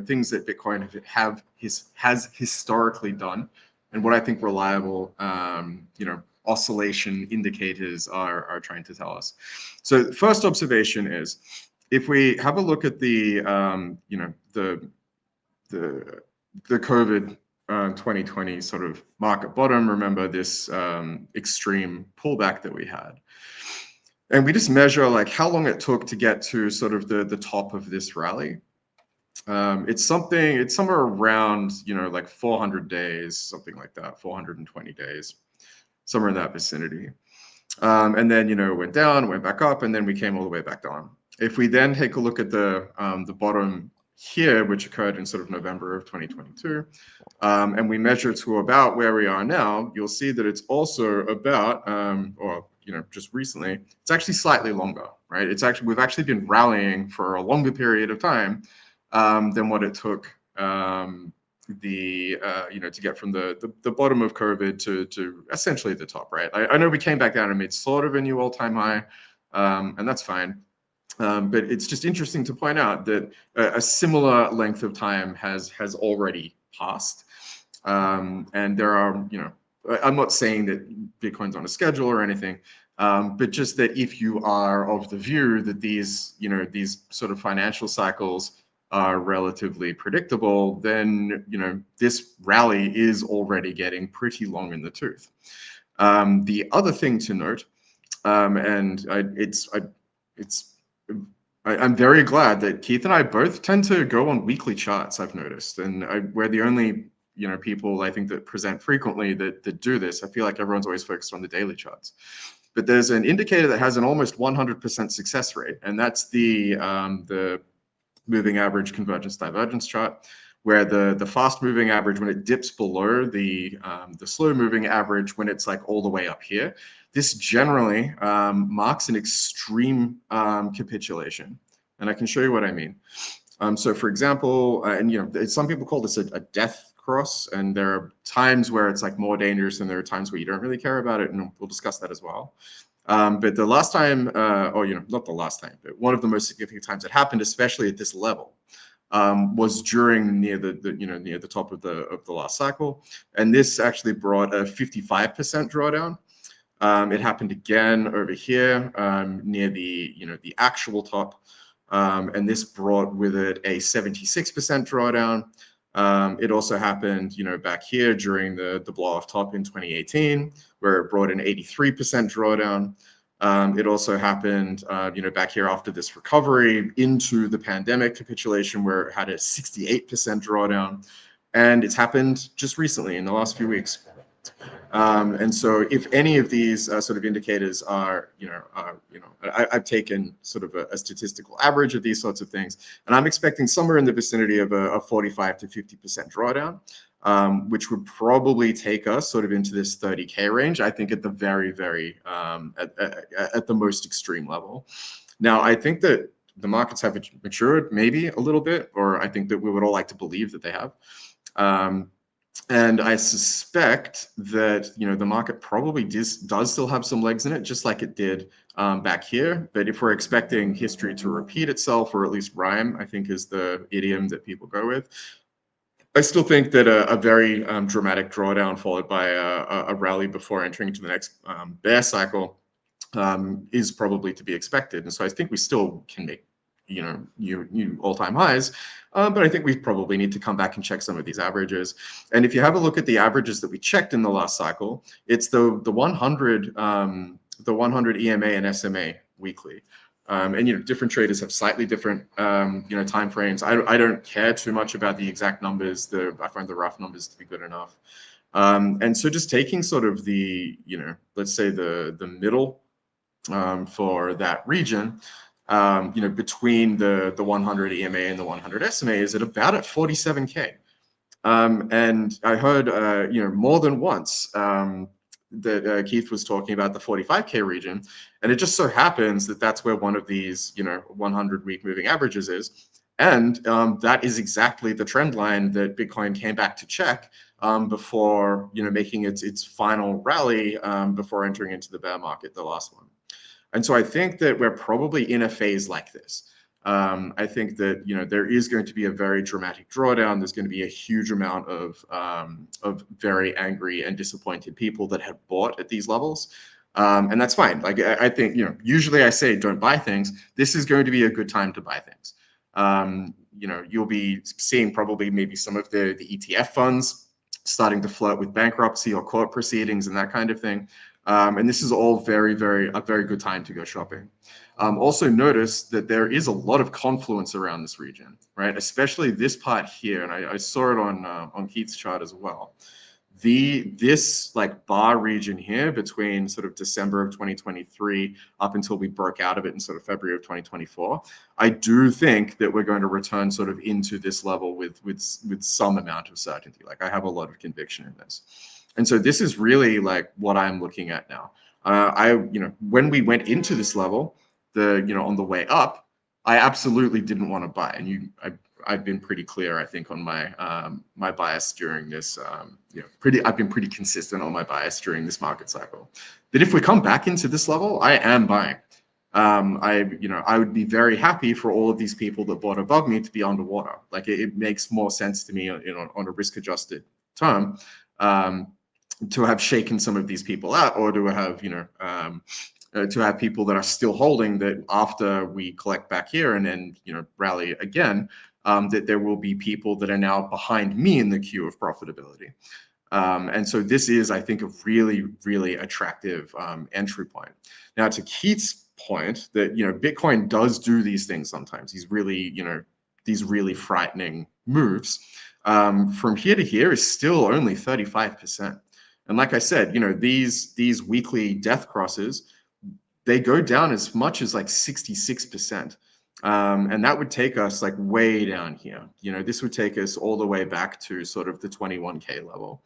things that Bitcoin has historically done, and what I think reliable, oscillation indicators are trying to tell us. So the first observation is, if we have a look at the COVID 2020 sort of market bottom, remember this extreme pullback that we had. And we just measure like how long it took to get to sort of the top of this rally. It's somewhere around, like 400 days, something like that, 420 days, somewhere in that vicinity. And then, it went down, went back up, and then we came all the way back down. If we then take a look at the bottom here, which occurred in sort of November of 2022, and we measure to about where we are now, you'll see that it's also about, just recently, it's actually slightly longer, right? We've actually been rallying for a longer period of time than what it took to get from the bottom of COVID to essentially the top, right? I know we came back down and made sort of a new all-time high, and that's fine. But it's just interesting to point out that a similar length of time has already passed. And there are, I'm not saying that Bitcoin's on a schedule or anything, but just that if you are of the view that these sort of financial cycles are relatively predictable, then, this rally is already getting pretty long in the tooth. The other thing to note, and I'm very glad that Keith and I both tend to go on weekly charts, I've noticed, and we're the only people I think that present frequently that do this. I feel like everyone's always focused on the daily charts. But there's an indicator that has an almost 100% success rate, and that's the moving average convergence divergence chart, where the fast moving average, when it dips below the slow moving average, when it's like all the way up here, this generally marks an extreme capitulation. And I can show you what I mean. So for example, some people call this a death cross, and there are times where it's like more dangerous and there are times where you don't really care about it, and we'll discuss that as well. But the last time, not the last time, but one of the most significant times it happened, especially at this level, was during near the top of the last cycle, and this actually brought a 55% drawdown. It happened again over here near the actual top, and this brought with it a 76% drawdown. It also happened, back here during the blow-off top in 2018, where it brought an 83% drawdown. It also happened, back here after this recovery into the pandemic capitulation, where it had a 68% drawdown, and it's happened just recently in the last few weeks. And so, if any of these sort of indicators are, I've taken sort of a statistical average of these sorts of things, and I'm expecting somewhere in the vicinity of a 45 to 50% drawdown. Which would probably take us sort of into this 30K range, I think, at the very, very, at the most extreme level. Now, I think that the markets have matured maybe a little bit, or I think that we would all like to believe that they have. And I suspect that, the market probably does still have some legs in it, just like it did back here. But if we're expecting history to repeat itself, or at least rhyme, I think is the idiom that people go with, I still think that a very dramatic drawdown followed by a rally before entering into the next bear cycle is probably to be expected. And so I think we still can make, new all-time highs, but I think we probably need to come back and check some of these averages. And if you have a look at the averages that we checked in the last cycle, it's the 100 EMA and SMA weekly. And different traders have slightly different time frames. I don't care too much about the exact numbers. I find the rough numbers to be good enough. And so just taking sort of the let's say the middle for that region, between the 100 EMA and the 100 SMA is at about 47K. And I heard more than once that Keith was talking about the 45K region, and it just so happens that that's where one of these 100-week moving averages is, and that is exactly the trend line that Bitcoin came back to check before making its final rally before entering into the bear market, the last one. And so I think that we're probably in a phase like this. I think that there is going to be a very dramatic drawdown. There's going to be a huge amount of very angry and disappointed people that have bought at these levels, and that's fine. Like I think usually I say don't buy things. This is going to be a good time to buy things. You'll be seeing probably maybe some of the ETF funds starting to flirt with bankruptcy or court proceedings and that kind of thing. And this is all a very good time to go shopping. Also notice that there is a lot of confluence around this region, right? Especially this part here, and I saw it on Keith's chart as well. This like bar region here between sort of December of 2023 up until we broke out of it in sort of February of 2024, I do think that we're going to return sort of into this level with some amount of certainty. Like I have a lot of conviction in this. And so this is really like what I'm looking at now. When we went into this level, on the way up, I absolutely didn't want to buy. And I've been pretty clear, I think, on my bias during this. I've been pretty consistent on my bias during this market cycle. But if we come back into this level, I am buying. I would be very happy for all of these people that bought above me to be underwater. Like it makes more sense to me, on a risk-adjusted term, to have shaken some of these people out, or to have to have people that are still holding, that after we collect back here and then rally again, that there will be people that are now behind me in the queue of profitability. And so this is, I think, a really attractive entry point. Now, to Keith's point, that Bitcoin does do these things sometimes. These really frightening moves. From here to here is still only 35%. And like I said, these weekly death crosses, they go down as much as like 66%. And that would take us like way down here. This would take us all the way back to sort of the 21K level,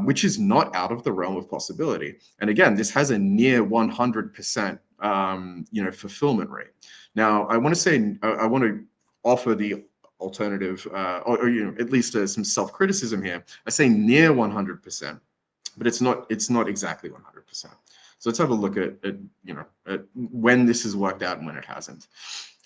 which is not out of the realm of possibility. And again, this has a near 100%, fulfillment rate. Now, I want to offer the alternative, or at least some self-criticism here. I say near 100%, but it's not exactly 100%. So let's have a look at when this has worked out and when it hasn't.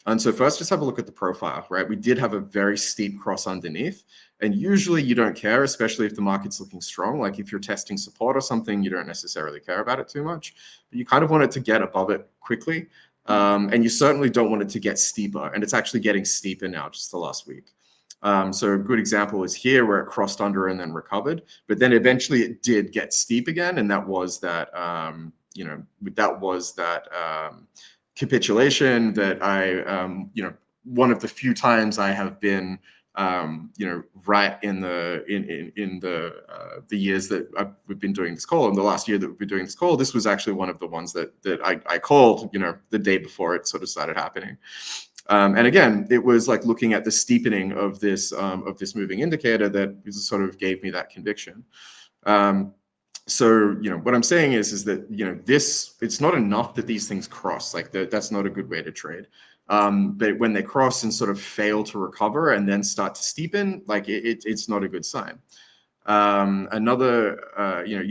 And so first, just have a look at the profile, right? We did have a very steep cross underneath, and usually you don't care, especially if the market's looking strong. Like if you're testing support or something, you don't necessarily care about it too much, but you kind of want it to get above it quickly. And you certainly don't want it to get steeper, and it's actually getting steeper now just the last week. So a good example is here where it crossed under and then recovered, but then eventually it did get steep again, and that was that that was that capitulation that I, one of the few times I have been, right in the years that we've been doing this call, and the last year that we've been doing this call, this was actually one of the ones that I called, the day before it sort of started happening. And again, it was like looking at the steepening of this moving indicator that sort of gave me that conviction. So, what I'm saying is that, it's not enough that these things cross, like that's not a good way to trade. But when they cross and sort of fail to recover and then start to steepen, like it's not a good sign. You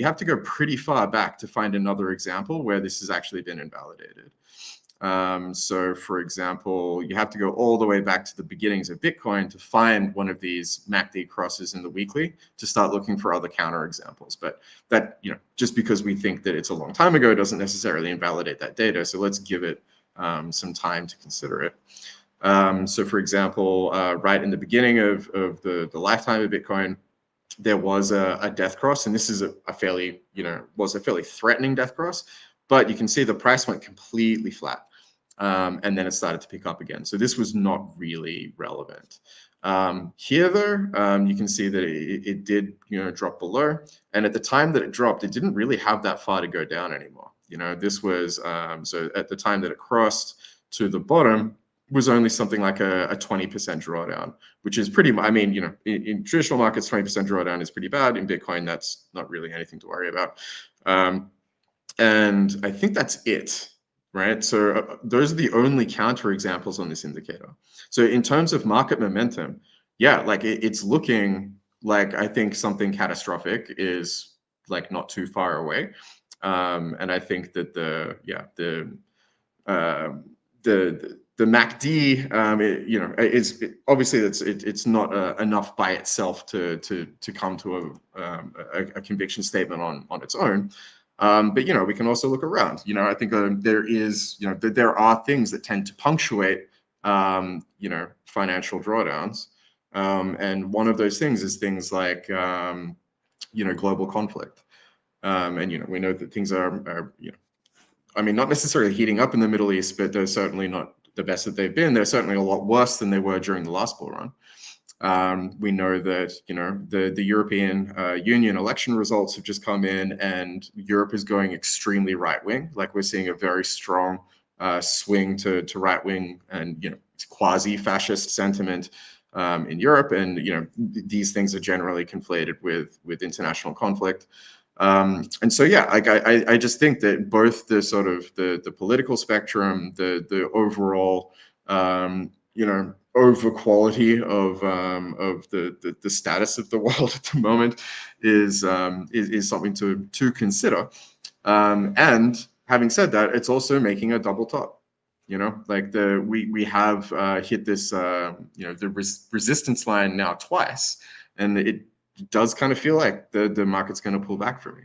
have to go pretty far back to find another example where this has actually been invalidated. So for example, you have to go all the way back to the beginnings of Bitcoin to find one of these MACD crosses in the weekly to start looking for other counter examples. But that, just because we think that it's a long time ago doesn't necessarily invalidate that data. So let's give it some time to consider it. So for example, right in the beginning of the lifetime of Bitcoin, there was a death cross, and this is a fairly, was a fairly threatening death cross, but you can see the price went completely flat. And then it started to pick up again. So this was not really relevant. Here, though, you can see that it did, drop below. And at the time that it dropped, it didn't really have that far to go down anymore. This was, so at the time that it crossed to the bottom, was only something like a 20% drawdown, which is pretty, in traditional markets, 20% drawdown is pretty bad. In Bitcoin, that's not really anything to worry about. And I think that's it. Right, so those are the only counterexamples on this indicator. So in terms of market momentum, yeah, like it's looking like I think something catastrophic is like not too far away, and I think that the MACD, obviously it's not enough by itself to come to a conviction statement on its own. But we can also look around. I think there are things that tend to punctuate financial drawdowns, and one of those things is things like global conflict, and we know that things are not necessarily heating up in the Middle East, but they're certainly not the best that they've been. They're certainly a lot worse than they were during the last bull run. We know that the European Union election results have just come in, and Europe is going extremely right wing. Like we're seeing a very strong swing to right wing and quasi-fascist sentiment in Europe, and these things are generally conflated with international conflict. And so yeah, like I just think that both the sort of the political spectrum, the overall over quality of the status of the world at the moment is something to consider. And having said that, it's also making a double top. Like we have hit this the resistance line now twice, and it does kind of feel like the market's going to pull back from me.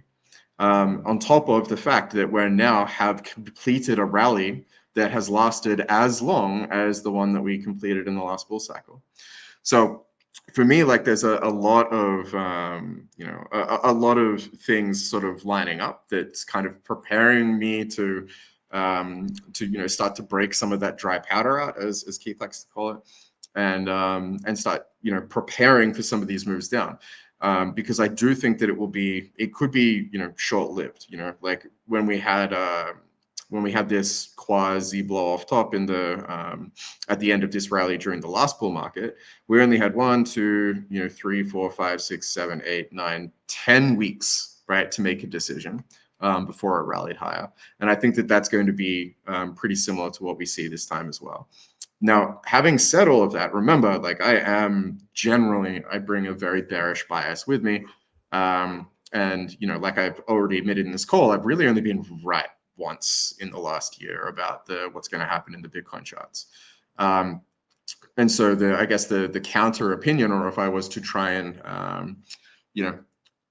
On top of the fact that we now have completed a rally that has lasted as long as the one that we completed in the last bull cycle. So for me, like there's a lot of a lot of things sort of lining up that's kind of preparing me to start to break some of that dry powder out, as Keith likes to call it, and start preparing for some of these moves down. Because I do think that it could be short-lived. Like when we had this quasi blow off top in at the end of this rally during the last bull market, we only had 1, 2, 3, 4, 5, 6, 7, 8, 9, 10 weeks, right, to make a decision before it rallied higher. And I think that that's going to be pretty similar to what we see this time as well. Now, having said all of that, remember, like I bring a very bearish bias with me. And, like I've already admitted in this call, I've really only been right once in the last year about what's going to happen in the Bitcoin charts. And so I guess the counter opinion, or if I was to try and,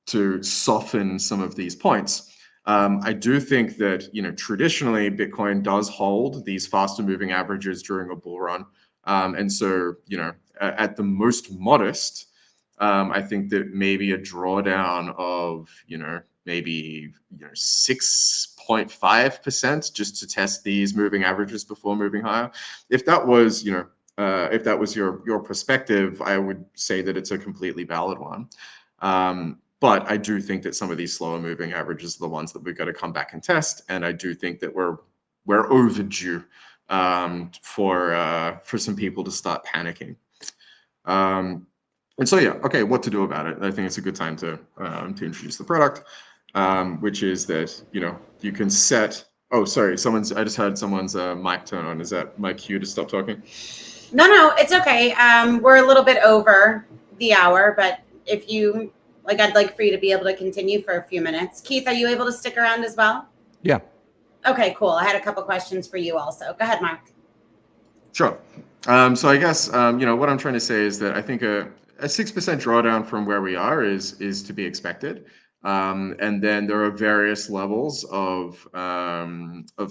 to soften some of these points, I do think that, traditionally Bitcoin does hold these faster moving averages during a bull run. And so, at the most modest, I think that maybe a drawdown of, maybe 6.5% just to test these moving averages before moving higher. If that was if that was your perspective, I would say that it's a completely valid one. But I do think that some of these slower moving averages are the ones that we've got to come back and test. And I do think that we're overdue for some people to start panicking. And so, yeah, okay, what to do about it? I think it's a good time to introduce the product, which is that, you can set, oh, sorry, I just heard someone's mic turn on. Is that my cue to stop talking? No, it's okay. We're a little bit over the hour, but if you like, I'd like for you to be able to continue for a few minutes. Keith, are you able to stick around as well? Yeah. Okay, cool. I had a couple questions for you also. Go ahead, Mark. Sure. So I guess, what I'm trying to say is that I think a 6% drawdown from where we are is to be expected. And then there are various levels of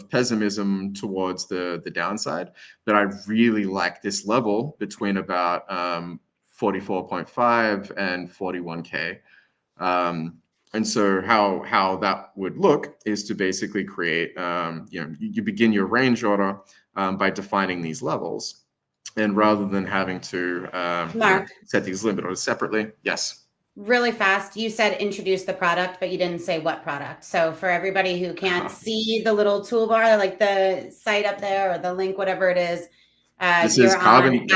pessimism towards the downside. But I really like this level between about 44.5 and 41K. And so how that would look is to basically create, you begin your range order by defining these levels. And rather than having to set these limit orders separately, yes. Really fast, you said introduce the product, but you didn't say what product. So for everybody who can't see the little toolbar, like the site up there or the link, whatever it is, you're on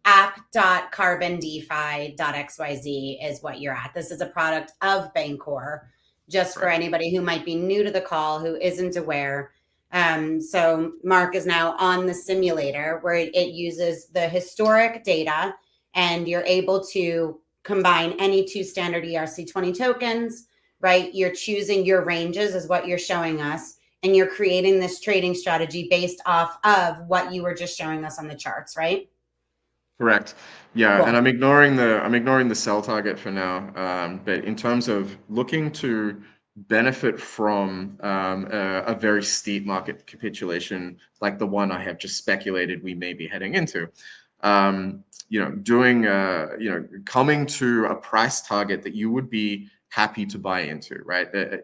app.carbondefi.xyz is what you're at. This is a product of Bancor, just for anybody who might be new to the call, who isn't aware. So Mark is now on the simulator where it uses the historic data, and you're able to combine any two standard ERC20 tokens, right? You're choosing your ranges is what you're showing us, and you're creating this trading strategy based off of what you were just showing us on the charts, right? Correct. Yeah, Cool. and I'm ignoring the sell target for now. But in terms of looking to benefit from a very steep market capitulation like the one I have just speculated we may be heading into, coming to a price target that you would be happy to buy into, right? That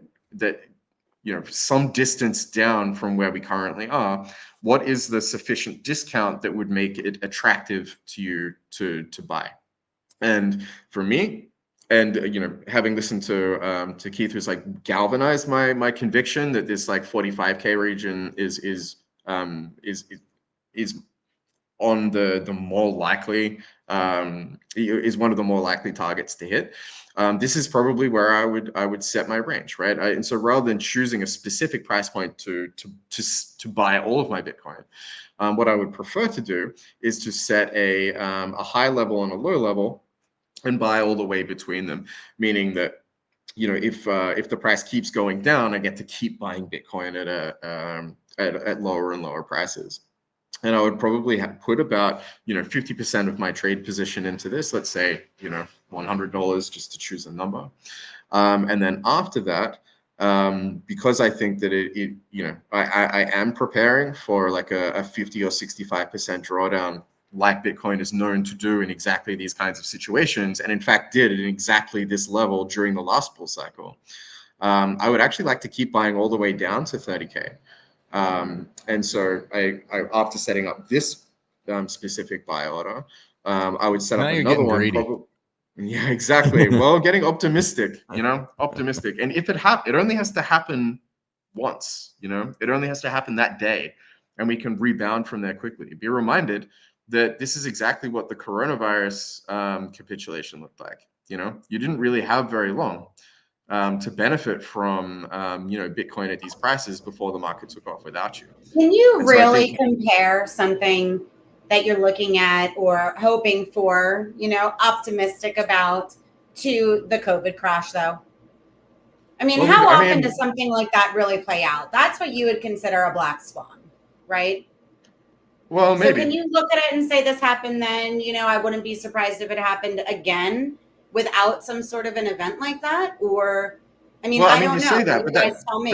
some distance down from where we currently are, what is the sufficient discount that would make it attractive to you to buy? And for me, and having listened to Keith, who's like galvanized my conviction that this like 45K region is on the more likely is one of the more likely targets to hit. This is probably where I would set my range, right? And so rather than choosing a specific price point to buy all of my Bitcoin, what I would prefer to do is to set a high level and a low level and buy all the way between them, meaning that if the price keeps going down, I get to keep buying Bitcoin at lower and lower prices. And I would probably have put about 50% of my trade position into this. Let's say $100 just to choose a number, and then after that, because I think that I am preparing for like a 50 or 65% drawdown, like Bitcoin is known to do in exactly these kinds of situations, and in fact did at exactly this level during the last bull cycle. I would actually like to keep buying all the way down to 30K. And so I after setting up this specific buy order, I would set up another one. Yeah, exactly. Well, getting optimistic, optimistic. And if it only has to happen once, it only has to happen that day, and we can rebound from there quickly. Be reminded that this is exactly what the coronavirus capitulation looked like. You didn't really have very long to benefit from Bitcoin at these prices before the market took off without you. Can you really compare something that you're looking at or hoping for, optimistic about, to the COVID crash, though? I mean, how often does something like that really play out? That's what you would consider a black swan, right? Well, maybe. So can you look at it and say this happened then? I wouldn't be surprised if it happened again without some sort of an event like that? Or, I don't know. Say that, you guys tell me.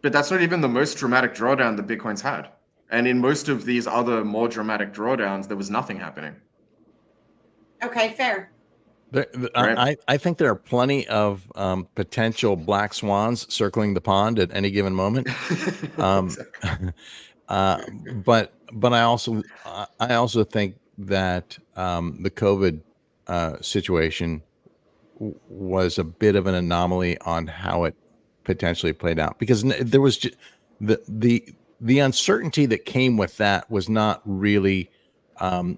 But that's not even the most dramatic drawdown that Bitcoin's had. And in most of these other more dramatic drawdowns, there was nothing happening. Okay, fair. Right? I think there are plenty of potential black swans circling the pond at any given moment. Exactly. But I also think that the COVID situation was a bit of an anomaly on how it potentially played out, because there was the uncertainty that came with that was not really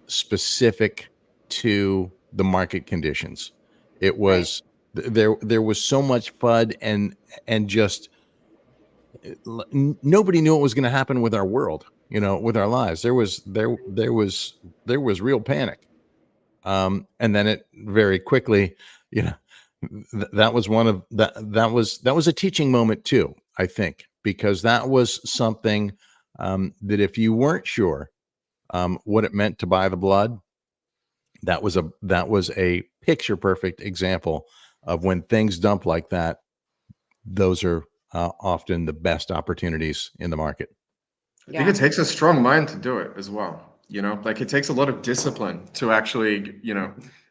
specific to the market conditions. It Right. was there was so much FUD and just nobody knew what was going to happen with our world, with our lives. There was real panic. And then it very quickly, you know, that was one of that was a teaching moment too, I think, because that was something that if you weren't sure what it meant to buy the blood, that was a picture perfect example of when things dump like that. Those are often the best opportunities in the market. I think Yeah. it takes a strong mind to do it as well. Like it takes a lot of discipline to actually,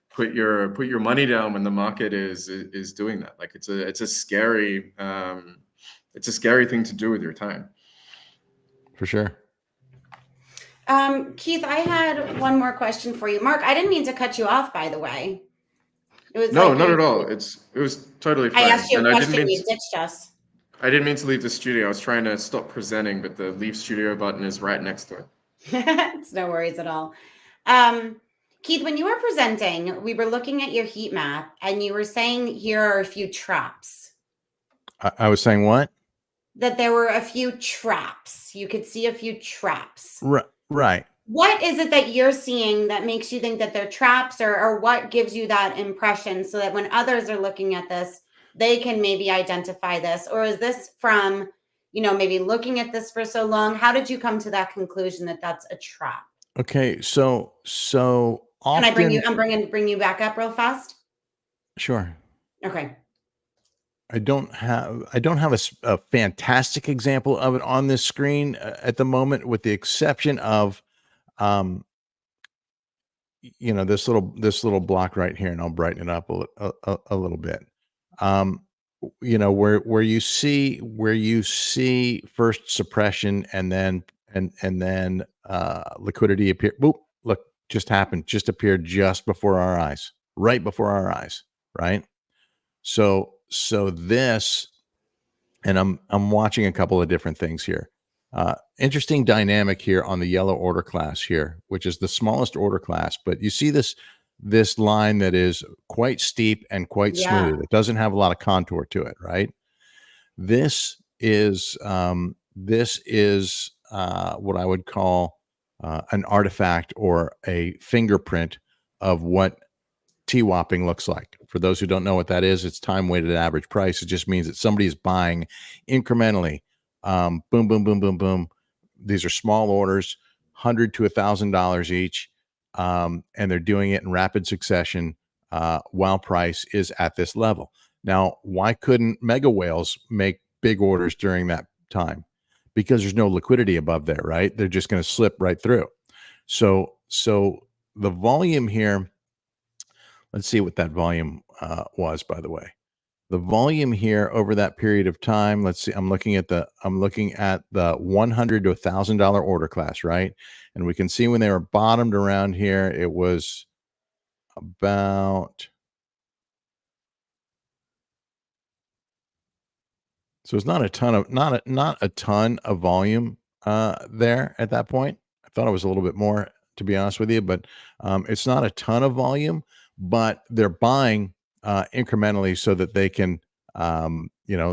put your money down when the market is doing that. Like it's a scary thing to do with your time. For sure. Keith, I had one more question for you. Mark, I didn't mean to cut you off, by the way. It was No, like not at all. It was totally I fine. asked you a And question, you ditched us. I didn't mean to leave the studio. I was trying to stop presenting, but the leave studio button is right next to it. It's no worries at all. Keith, when you were presenting, we were looking at your heat map and you were saying here are a few traps. I was saying what? That there were a few traps. You could see a few traps. Right. What is it that you're seeing that makes you think that they're traps, or what gives you that impression so that when others are looking at this, they can maybe identify this? Or is this from, maybe looking at this for so long? How did you come to that conclusion that that's a trap? Okay. So Can I bring you, often, bring you back up real fast? sure. Okay. I don't have a fantastic example of it on this screen at the moment, with the exception of um, this little block right here, and I'll brighten it up a little bit. Um, where you see first suppression and then liquidity appear. Boop! Look, just happened. Just appeared just before our eyes, right before our eyes, right? So this, and I'm watching a couple of different things here. Interesting dynamic here on the yellow order class here, which is the smallest order class. But you see this line that is quite steep and quite Yeah. smooth. It doesn't have a lot of contour to it, right? This is what I would call an artifact or a fingerprint of what TWAPing looks like. For those who don't know what that is, it's time weighted average price. It just means that somebody is buying incrementally. Boom, boom, boom, boom, boom. These are small orders, $100 to $1,000 each, and they're doing it in rapid succession while price is at this level. Now, why couldn't mega whales make big orders during that time? Because there's no liquidity above there, right? They're just going to slip right through. So the volume here. Let's see what that volume was, by the way. The volume here over that period of time. Let's see. I'm looking at the $100 to $1,000 order class, right? And we can see when they were bottomed around here, it was about. So it's not a ton of volume there at that point. I thought it was a little bit more, to be honest with you, but it's not a ton of volume. But they're buying incrementally so that they can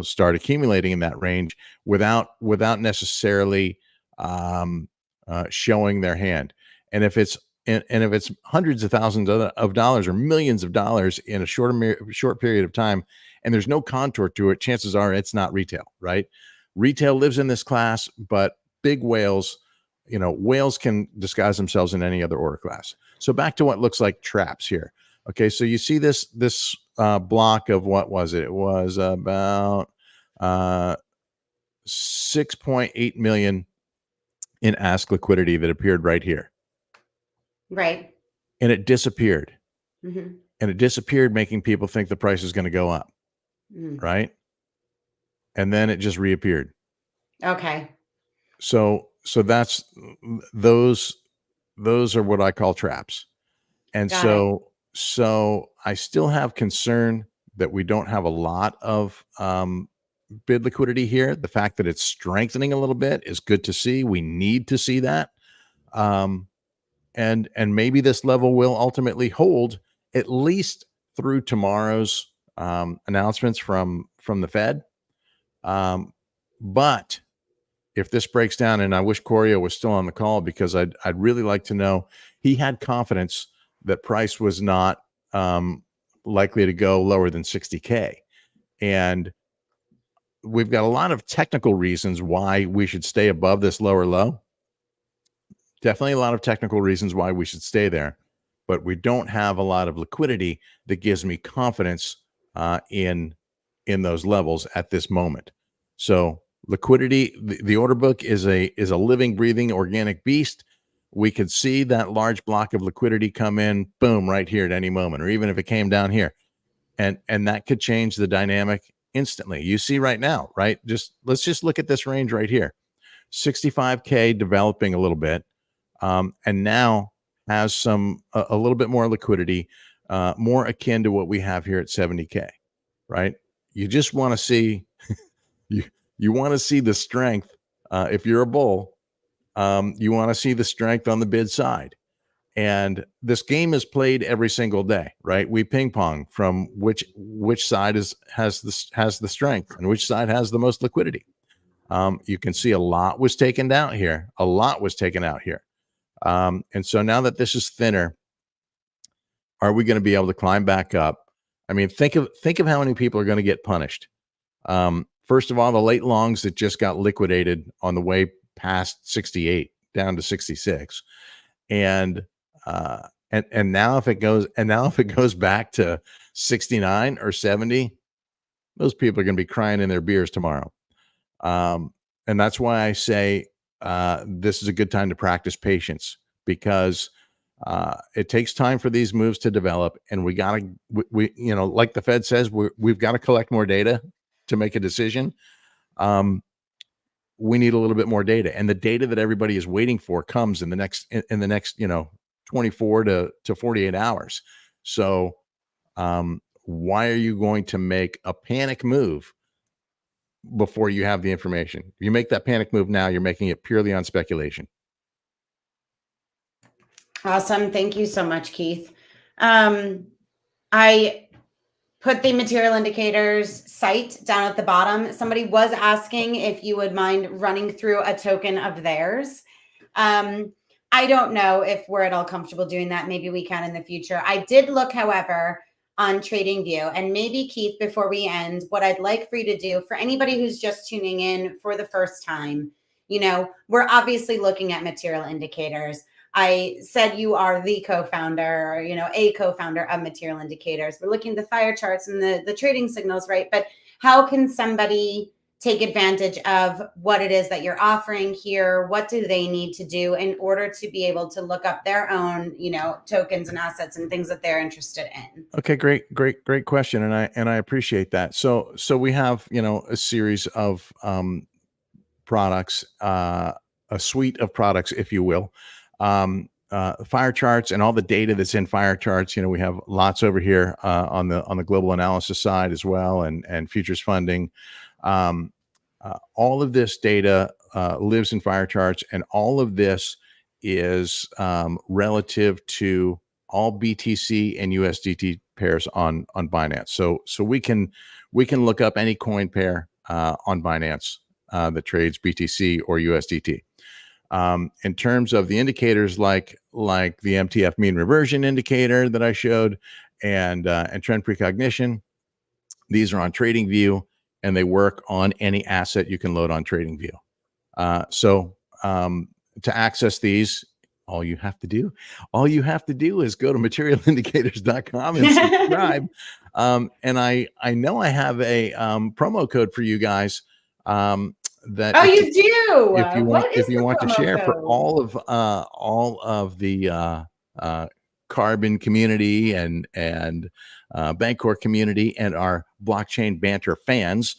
start accumulating in that range without necessarily showing their hand. And if it's hundreds of thousands of dollars or millions of dollars in a short period of time, and there's no contour to it, chances are it's not retail, right? Retail lives in this class, but big whales, whales can disguise themselves in any other order class. So back to what looks like traps here. Okay, so you see this block of, what was it? It was about 6.8 million in ask liquidity that appeared right here. Right. And it disappeared. Mm-hmm. and it disappeared, making people think the price is going to go up, right? And then it just reappeared. Okay. So that's those are what I call traps. And so I still have concern that we don't have a lot of bid liquidity here. The fact that it's strengthening a little bit is good to see. We need to see that. And maybe this level will ultimately hold at least through tomorrow's announcements from the Fed. But if this breaks down, and I wish Koryo was still on the call, because I'd really like to know, he had confidence that price was not likely to go lower than 60K. And we've got a lot of technical reasons why we should stay above this lower low. Definitely a lot of technical reasons why we should stay there, but we don't have a lot of liquidity that gives me confidence in those levels at this moment. So liquidity, the order book is a living, breathing, organic beast. We could see that large block of liquidity come in, boom, right here at any moment, or even if it came down here, and that could change the dynamic instantly. You see right now, right? Let's just look at this range right here, 65K developing a little bit, and now has a little bit more liquidity, more akin to what we have here at 70K, right? You just want to see you want to see the strength. If you're a bull, you want to see the strength on the bid side. And this game is played every single day, right? We ping pong from which side has the strength and which side has the most liquidity. You can see a lot was taken out here. And so now that this is thinner, are we going to be able to climb back up? I mean, think of how many people are going to get punished. First of all, the late longs that just got liquidated on the way past 68 down to 66, and now if it goes back to 69 or 70, those people are going to be crying in their beers tomorrow. And that's why I say this is a good time to practice patience, because it takes time for these moves to develop, and we like the Fed says, we've got to collect more data to make a decision. We need a little bit more data, and the data that everybody is waiting for comes in the next 24 to 48 hours. So why are you going to make a panic move before you have the information? If you make that panic move now, you're making it purely on speculation. Awesome. Thank you so much, Keith. I put the material indicators site down at the bottom. Somebody was asking if you would mind running through a token of theirs. I don't know if we're at all comfortable doing that. Maybe we can in the future. I did look, however, on TradingView, and maybe, Keith, before we end, what I'd like for you to do, for anybody who's just tuning in for the first time, we're obviously looking at material indicators. I said you are the co-founder, a co-founder of Material Indicators. We're looking at the fire charts and the trading signals, right? But how can somebody take advantage of what it is that you're offering here? What do they need to do in order to be able to look up their own, tokens and assets and things that they're interested in? Okay, great question, and I appreciate that. So we have a series of products, a suite of products, if you will. Fire charts and all the data that's in fire charts. We have lots over here on the global analysis side as well, and futures funding. All of this data lives in fire charts, and all of this is relative to all BTC and USDT pairs on Binance. So we can look up any coin pair on Binance that trades BTC or USDT. In terms of the indicators, like the MTF mean reversion indicator that I showed, and trend precognition, these are on TradingView, and they work on any asset you can load on TradingView. So to access these, all you have to do is go to materialindicators.com and subscribe. And I know I have a promo code for you guys. That you do. If you want to share code for all of the Carbon community and Bancor community and our blockchain banter fans,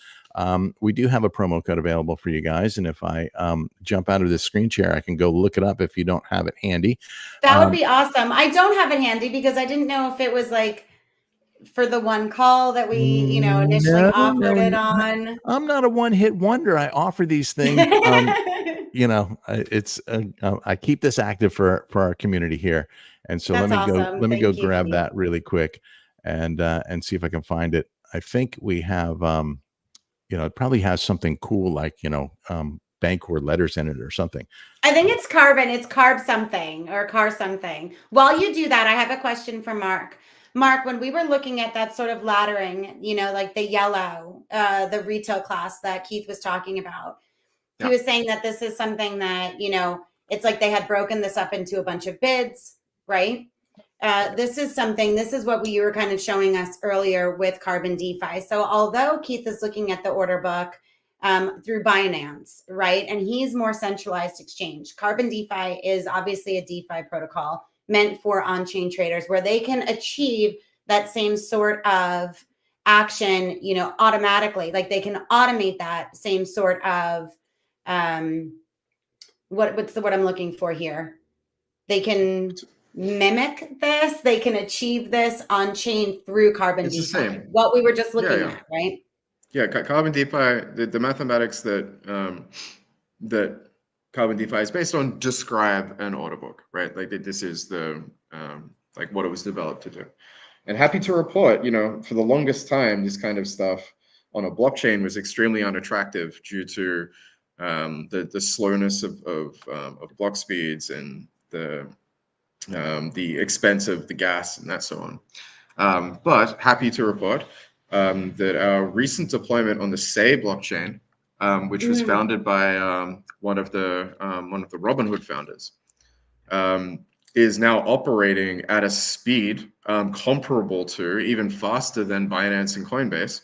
we do have a promo code available for you guys. And if I jump out of this screen share, I can go look it up if you don't have it handy. That would be awesome. I don't have it handy because I didn't know if it was like for the one call that we, initially offered it on. I'm not a one-hit wonder. I offer these things. It's I keep this active for our community here. And so That's awesome. let me go Thank you, grab Keith. that really quick and see if I can find it. I think we have it probably has something cool like Bancor letters in it or something. I think it's carbon. It's carb something or car something. While you do that, I have a question for Mark. Mark, when we were looking at that sort of laddering, like the yellow, the retail class that Keith was talking about, he was saying that this is something that, it's like they had broken this up into a bunch of bids, right? This is what you were kind of showing us earlier with Carbon DeFi. So although Keith is looking at the order book through Binance, right? And he's more centralized exchange. Carbon DeFi is obviously a DeFi protocol meant for on-chain traders where they can achieve that same sort of action, automatically. Like they can automate that same sort of, what's the word I'm looking for here? They can mimic this. They can achieve this on-chain through Carbon DeFi. It's the same. What we were just looking at, right? Yeah, Carbon DeFi, the mathematics that Carbon DeFi is based on describe an order book, right? Like this is the like what it was developed to do. And happy to report, for the longest time, this kind of stuff on a blockchain was extremely unattractive due to the slowness of block speeds and the expense of the gas and that so on. But happy to report that our recent deployment on the Say blockchain, which was founded by one of the Robinhood founders, is now operating at a speed comparable to, even faster than Binance and Coinbase,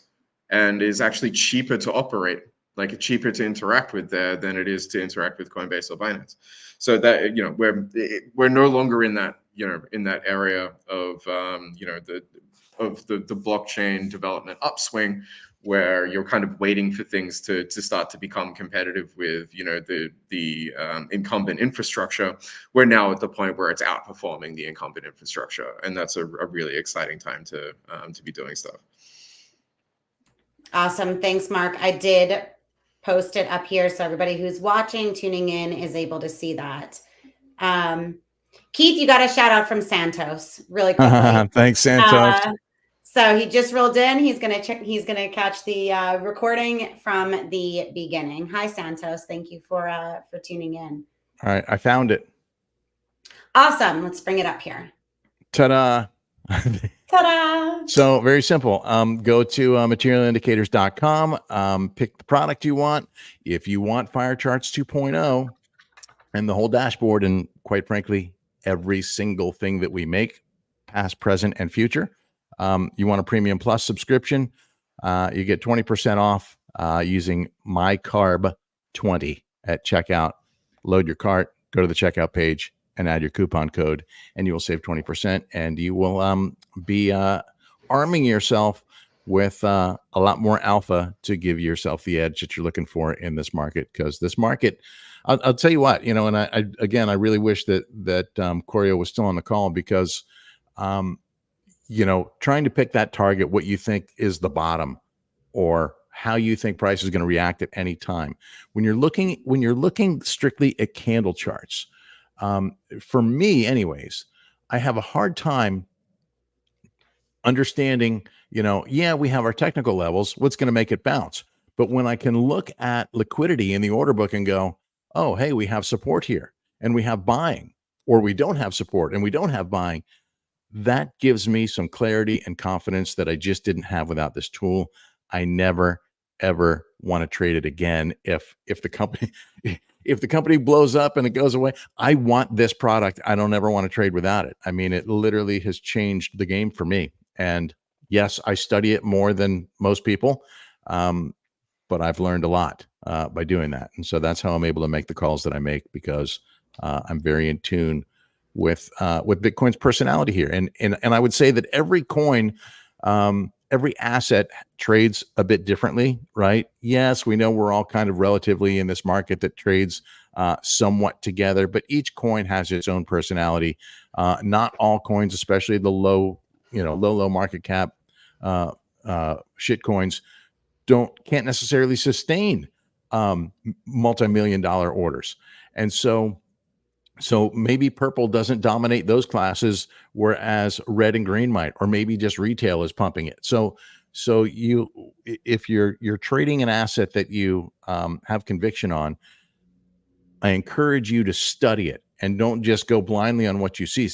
and is actually cheaper to operate, like cheaper to interact with there than it is to interact with Coinbase or Binance. So that we're no longer in that area of the blockchain development upswing, where you're kind of waiting for things to start to become competitive with the incumbent infrastructure. We're now at the point where it's outperforming the incumbent infrastructure, and that's a really exciting time to be doing stuff. Awesome. Thanks, Mark. I did post it up here so everybody who's watching, tuning in is able to see that. Keith, you got a shout out from Santos really quickly. Thanks, Santos. So he just rolled in. He's gonna catch the recording from the beginning. Hi, Santos. Thank you for tuning in. All right, I found it. Awesome. Let's bring it up here. Ta-da! Ta-da! So very simple. Go to materialindicators.com. Pick the product you want. If you want Fire Charts 2.0 and the whole dashboard, and quite frankly, every single thing that we make, past, present, and future. You want a Premium Plus subscription, you get 20% off using MyCarb20 at checkout. Load your cart, go to the checkout page, and add your coupon code, and you will save 20%. And you will be arming yourself with a lot more alpha to give yourself the edge that you're looking for in this market. Because this market, I'll tell you what, and I really wish that Koryo was still on the call, because trying to pick that target, what you think is the bottom, or how you think price is going to react at any time. When you're looking strictly at candle charts, for me anyways, I have a hard time understanding, we have our technical levels, what's going to make it bounce. But when I can look at liquidity in the order book and go, oh, hey, we have support here and we have buying, or we don't have support and we don't have buying, that gives me some clarity and confidence that I just didn't have without this tool. I never, ever want to trade it again. If the company blows up and it goes away, I want this product. I don't ever want to trade without it. I mean, it literally has changed the game for me. And yes, I study it more than most people, but I've learned a lot by doing that. And so that's how I'm able to make the calls that I make, because I'm very in tune Bitcoin's personality here. And I would say that every coin, every asset trades a bit differently, right? Yes, we know we're all kind of relatively in this market that trades somewhat together, but each coin has its own personality. Not all coins, especially the low market cap shit coins, can't necessarily sustain multi-million-dollar orders. And so maybe purple doesn't dominate those classes, whereas red and green might, or maybe just retail is pumping it. So if you're trading an asset that you have conviction on, I encourage you to study it and don't just go blindly on what you see.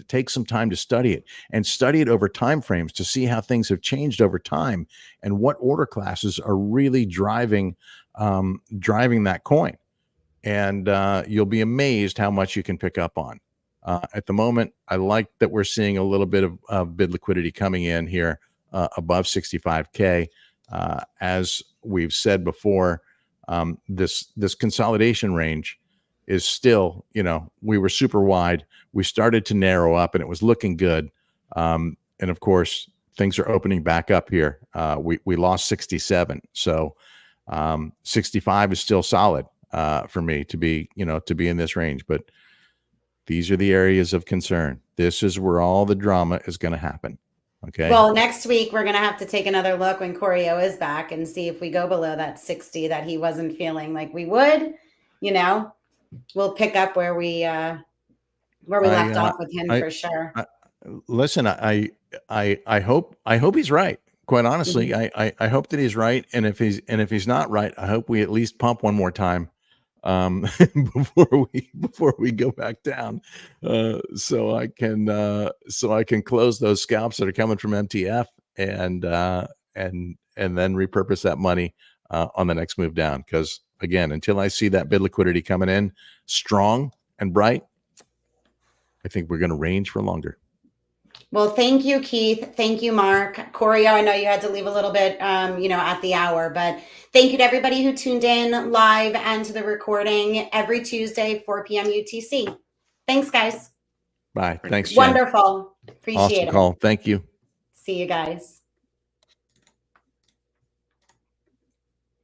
Take some time to study it and study it over time frames to see how things have changed over time and what order classes are really driving that coin. And you'll be amazed how much you can pick up on. At the moment, I like that we're seeing a little bit of bid liquidity coming in here above 65K. As we've said before, this consolidation range is still, we were super wide. We started to narrow up and it was looking good. And of course, things are opening back up here. We lost 67. So 65 is still solid for me to be in this range. But these are the areas of concern. This is where all the drama is going to happen. Okay. Well, next week we're going to have to take another look when Koryo is back and see if we go below that 60 that he wasn't feeling like we would. We'll pick up where we left off with him for sure. Listen, I hope he's right. Quite honestly, Mm-hmm. I hope that he's right. And if he's not right, I hope we at least pump one more time before we go back down, so I can close those scalps that are coming from MTF and then repurpose that money on the next move down. Because again, until I see that bid liquidity coming in strong and bright, I think we're going to range for longer. Well, thank you, Keith. Thank you, Mark. Koryo, I know you had to leave a little bit, at the hour, but thank you to everybody who tuned in live and to the recording every Tuesday, 4 p.m. UTC. Thanks, guys. Bye. Thanks, Jen. Wonderful. Appreciate awesome it. Call. Thank you. See you guys.